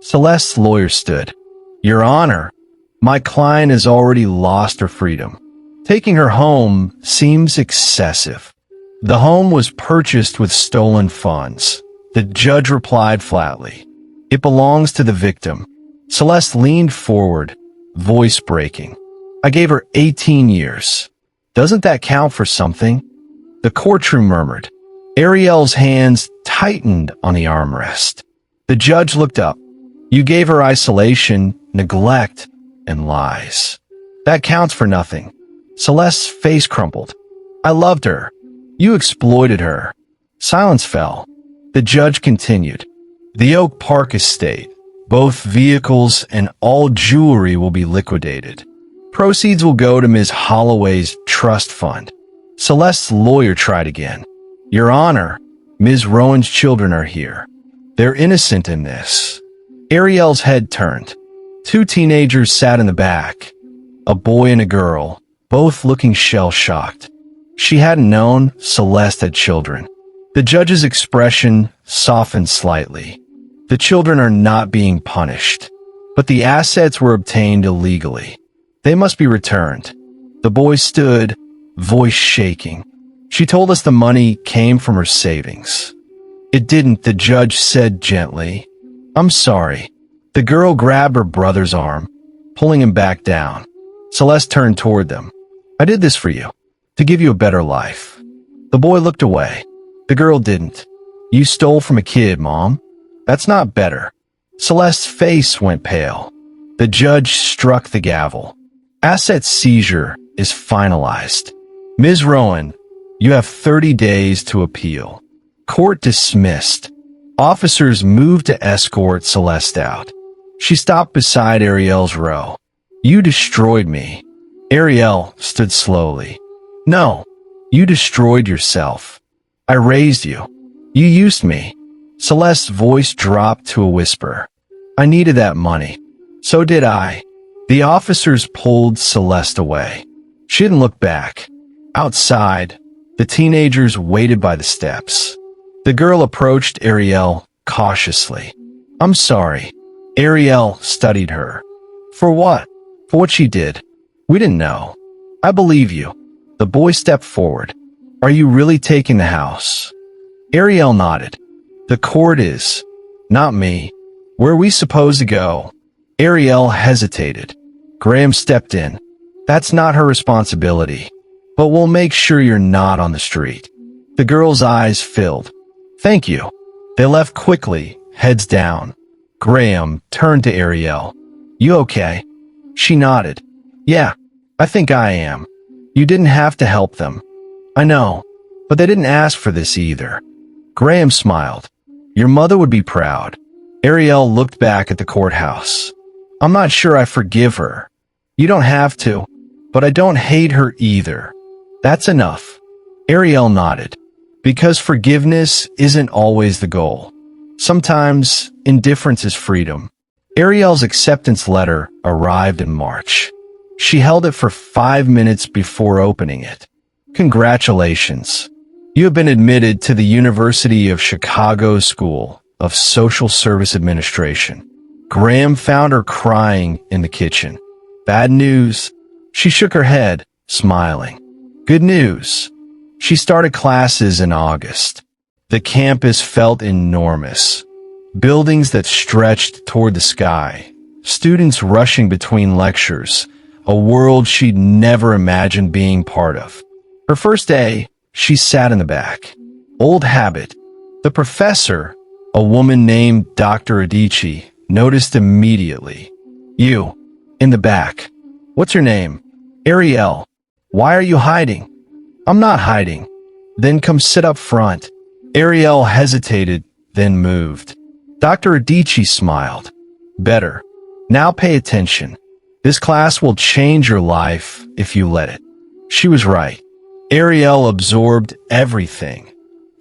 Speaker 1: Celeste's lawyer stood. Your Honor, my client has already lost her freedom. Taking her home seems excessive. The home was purchased with stolen funds. The judge replied flatly. It belongs to the victim. Celeste leaned forward, voice breaking. I gave her 18 years. Doesn't that count for something? The courtroom murmured. Ariel's hands tightened on the armrest. The judge looked up. You gave her isolation, neglect, and lies. That counts for nothing. Celeste's face crumpled. I loved her. You exploited her. Silence fell. The judge continued. The Oak Park estate, both vehicles and all jewelry will be liquidated. Proceeds will go to Ms. Holloway's trust fund. Celeste's lawyer tried again. Your Honor, Ms. Rowan's children are here. They're innocent in this. Ariel's head turned. Two teenagers sat in the back, a boy and a girl, both looking shell-shocked. She hadn't known Celeste had children. The judge's expression softened slightly. The children are not being punished, but the assets were obtained illegally. They must be returned. The boy stood, voice shaking. She told us the money came from her savings. It didn't, the judge said gently. I'm sorry. The girl grabbed her brother's arm, pulling him back down. Celeste turned toward them. I did this for you, to give you a better life. The boy looked away. The girl didn't. You stole from a kid, Mom. That's not better. Celeste's face went pale. The judge struck the gavel. Asset seizure is finalized. Ms. Rowan, you have 30 days to appeal. Court dismissed. Officers moved to escort Celeste out. She stopped beside Ariel's row. You destroyed me. Ariel stood slowly. No, you destroyed yourself. I raised you. You used me. Celeste's voice dropped to a whisper. I needed that money. So did I. The officers pulled Celeste away. She didn't look back. Outside, the teenagers waited by the steps. The girl approached Ariel cautiously. "I'm sorry." Ariel studied her. "For what?" "For what she did. We didn't know." "I believe you." The boy stepped forward. "Are you really taking the house?" Ariel nodded. "The court is. Not me. Where are we supposed to go?" Ariel hesitated. Graham stepped in. "That's not her responsibility. But we'll make sure you're not on the street." The girl's eyes filled. "Thank you." They left quickly, heads down. Graham turned to Ariel. "You okay?" She nodded. "Yeah, I think I am. You didn't have to help them." "I know, but they didn't ask for this either." Graham smiled. "Your mother would be proud." Ariel looked back at the courthouse. "I'm not sure I forgive her." "You don't have to, but I don't hate her either." "That's enough." Ariel nodded. Because forgiveness isn't always the goal. Sometimes indifference is freedom. Ariel's acceptance letter arrived in March. She held it for 5 minutes before opening it. "Congratulations. You have been admitted to the University of Chicago School of Social Service Administration." Graham found her crying in the kitchen. "Bad news?" She shook her head, smiling. "Good news." She started classes in August. The campus felt enormous. Buildings that stretched toward the sky. Students rushing between lectures. A world she'd never imagined being part of. Her first day, she sat in the back. Old habit. The professor, a woman named Dr. Adichie, noticed immediately. "You, in the back. What's your name?" "Ariel." "Why are you hiding?" "I'm not hiding." "Then come sit up front." Ariel hesitated, then moved. Dr. Adichie smiled. "Better. Now pay attention. This class will change your life if you let it." She was right. Ariel absorbed everything.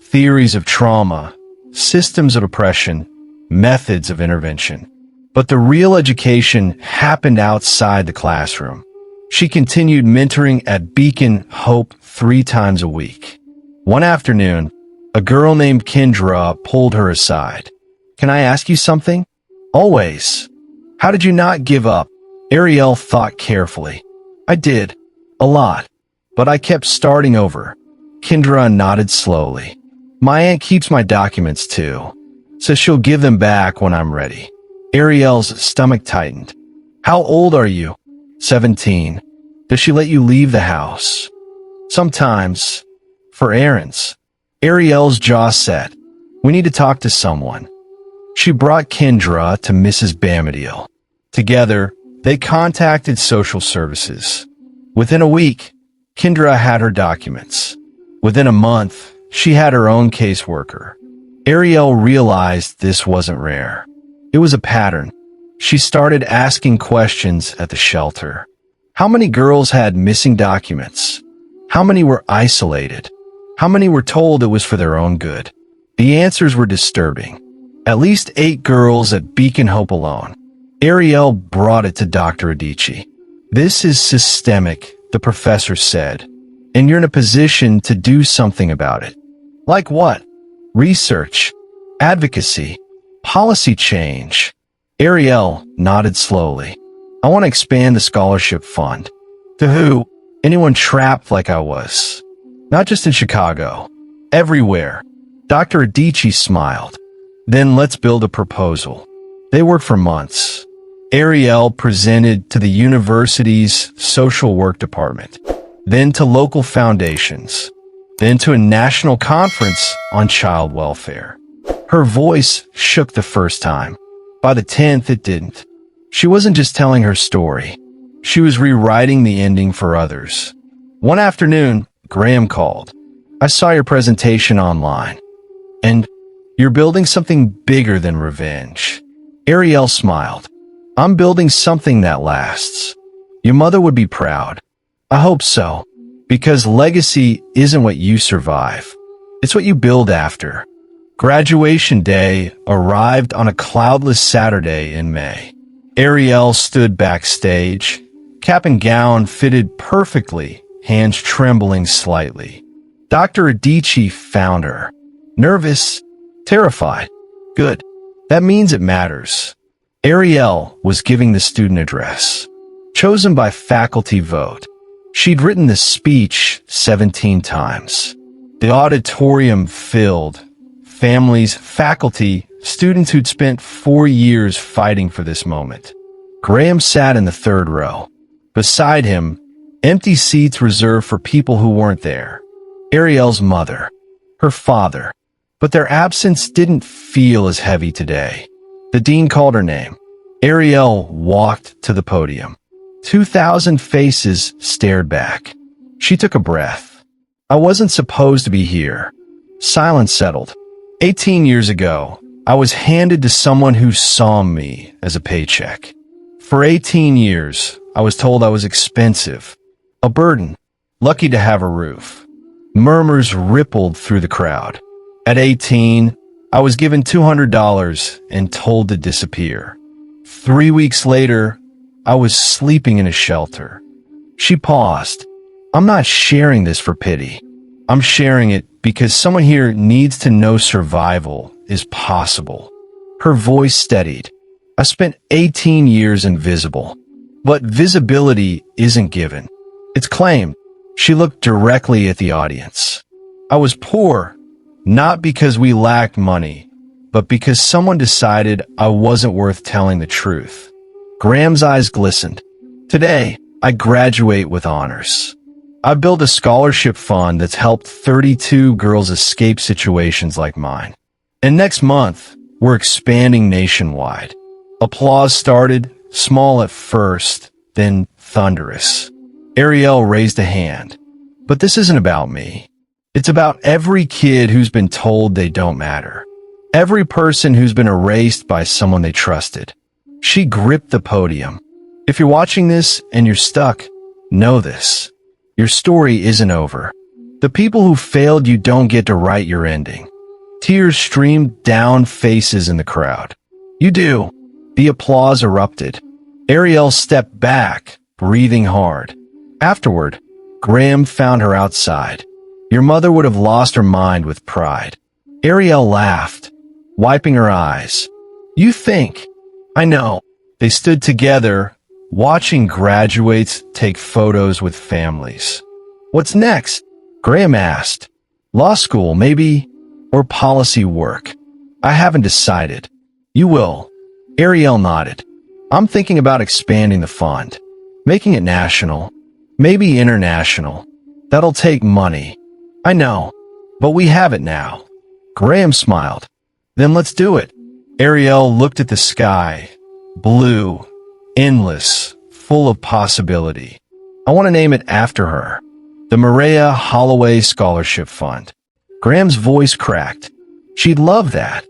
Speaker 1: Theories of trauma, systems of oppression, methods of intervention. But the real education happened outside the classroom. She continued mentoring at Beacon Hope 3 times a week. One afternoon, a girl named Kendra pulled her aside. "Can I ask you something?" "Always." "How did you not give up?" Ariel thought carefully. "I did. A lot. But I kept starting over." Kendra nodded slowly. "My aunt keeps my documents too. Says she'll give them back when I'm ready." Ariel's stomach tightened. "How old are you?" 17. "Does she let you leave the house?" "Sometimes. For errands." Ariel's jaw set. "We need to talk to someone." She brought Kendra to Mrs. Bamadil. Together, they contacted social services. Within a week, Kendra had her documents. Within a month, she had her own caseworker. Ariel realized this wasn't rare. It was a pattern. She started asking questions at the shelter. How many girls had missing documents? How many were isolated? How many were told it was for their own good? The answers were disturbing. At least 8 girls at Beacon Hope alone. Ariel brought it to Dr. Adichie. "This is systemic," the professor said, "and you're in a position to do something about it." "Like what?" "Research, advocacy, policy change." Ariel nodded slowly. "I want to expand the scholarship fund." "To who?" "Anyone trapped like I was. Not just in Chicago. Everywhere." Dr. Adichie smiled. "Then let's build a proposal." They worked for months. Ariel presented to the university's social work department, then to local foundations, then to a national conference on child welfare. Her voice shook the first time. By the 10th, it didn't. She wasn't just telling her story. She was rewriting the ending for others. One afternoon, Graham called. "I saw your presentation online. And you're building something bigger than revenge." Ariel smiled. "I'm building something that lasts. Your mother would be proud." "I hope so. Because legacy isn't what you survive. It's what you build after." Graduation day arrived on a cloudless Saturday in May. Ariel stood backstage, cap and gown fitted perfectly, hands trembling slightly. Dr. Adichie found her. Nervous, terrified. Good. That means it matters. Ariel was giving the student address, chosen by faculty vote. She'd written the speech 17 times. The auditorium filled. Families, faculty, students who'd spent 4 years fighting for this moment. Graham sat in the third row. Beside him, empty seats reserved for people who weren't there. Ariel's mother, her father, but their absence didn't feel as heavy today. The dean called her name. Ariel walked to the podium. 2,000 faces stared back. She took a breath. I wasn't supposed to be here. Silence settled. 18 years ago, I was handed to someone who saw me as a paycheck. For 18 years, I was told I was expensive, a burden, lucky to have a roof. Murmurs rippled through the crowd. At 18, I was given $200 and told to disappear. 3 weeks later, I was sleeping in a shelter. She paused. I'm not sharing this for pity. I'm sharing it because someone here needs to know survival is possible. Her voice steadied. I spent 18 years invisible, but visibility isn't given. It's claimed. She looked directly at the audience. I was poor, not because we lacked money, but because someone decided I wasn't worth telling the truth. Graham's eyes glistened. Today, I graduate with honors. I built a scholarship fund that's helped 32 girls escape situations like mine. And next month, we're expanding nationwide. Applause started, small at first, then thunderous. Ariel raised a hand. But this isn't about me. It's about every kid who's been told they don't matter. Every person who's been erased by someone they trusted. She gripped the podium. If you're watching this and you're stuck, know this. Your story isn't over. The people who failed you don't get to write your ending. Tears streamed down faces in the crowd. You do. The applause erupted. Ariel stepped back, breathing hard. Afterward, Graham found her outside. Your mother would have lost her mind with pride. Ariel laughed, wiping her eyes. You think? I know. They stood together, watching graduates take photos with families. What's next? Graham asked. Law school, maybe, or policy work. I haven't decided. You will. Ariel nodded. I'm thinking about expanding the fund, making it national, maybe international. That'll take money. I know, but we have it now. Graham smiled. Then let's do it. Ariel looked at the sky. Blue, endless, full of possibility. I want to name it after her. The Maria Holloway Scholarship Fund. Graham's voice cracked. She'd love that.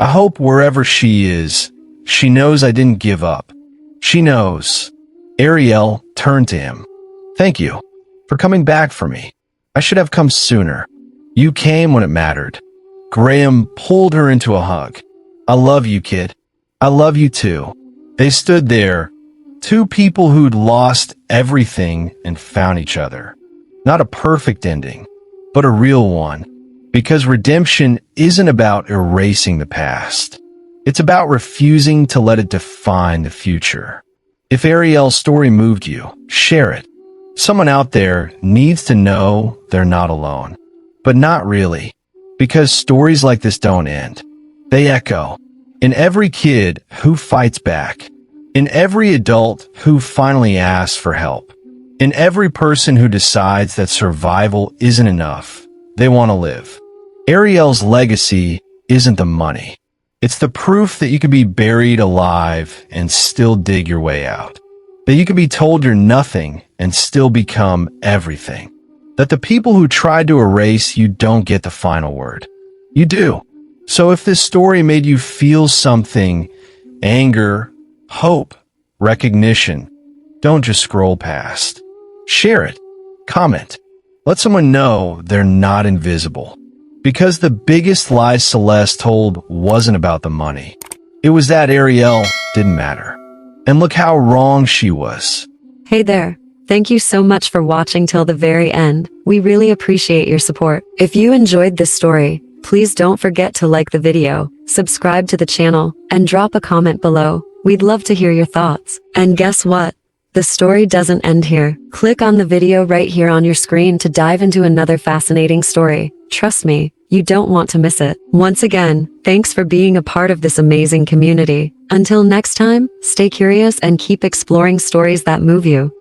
Speaker 1: I hope wherever she is, she knows I didn't give up. She knows. Ariel turned to him. Thank you for coming back for me. I should have come sooner. You came when it mattered. Graham pulled her into a hug. I love you, kid. I love you too. They stood there, two people who'd lost everything and found each other. Not a perfect ending, but a real one. Because redemption isn't about erasing the past. It's about refusing to let it define the future. If Ariel's story moved you, share it. Someone out there needs to know they're not alone. But not really. Because stories like this don't end. They echo. In every kid who fights back. In every adult who finally asks for help. In every person who decides that survival isn't enough. They want to live. Ariel's legacy isn't the money. It's the proof that you can be buried alive and still dig your way out. That you can be told you're nothing and still become everything. That the people who tried to erase you don't get the final word. You do. So if this story made you feel something, anger, hope, recognition, don't just scroll past. Share it. Comment. Let someone know they're not invisible. Because the biggest lie Celeste told wasn't about the money. It was that Ariel didn't matter. And look how wrong she was.
Speaker 2: Hey there. Thank you so much for watching till the very end. We really appreciate your support. If you enjoyed this story, please don't forget to like the video, subscribe to the channel, and drop a comment below. We'd love to hear your thoughts. And guess what? The story doesn't end here. Click on the video right here on your screen to dive into another fascinating story. Trust me, you don't want to miss it. Once again, thanks for being a part of this amazing community. Until next time, stay curious and keep exploring stories that move you.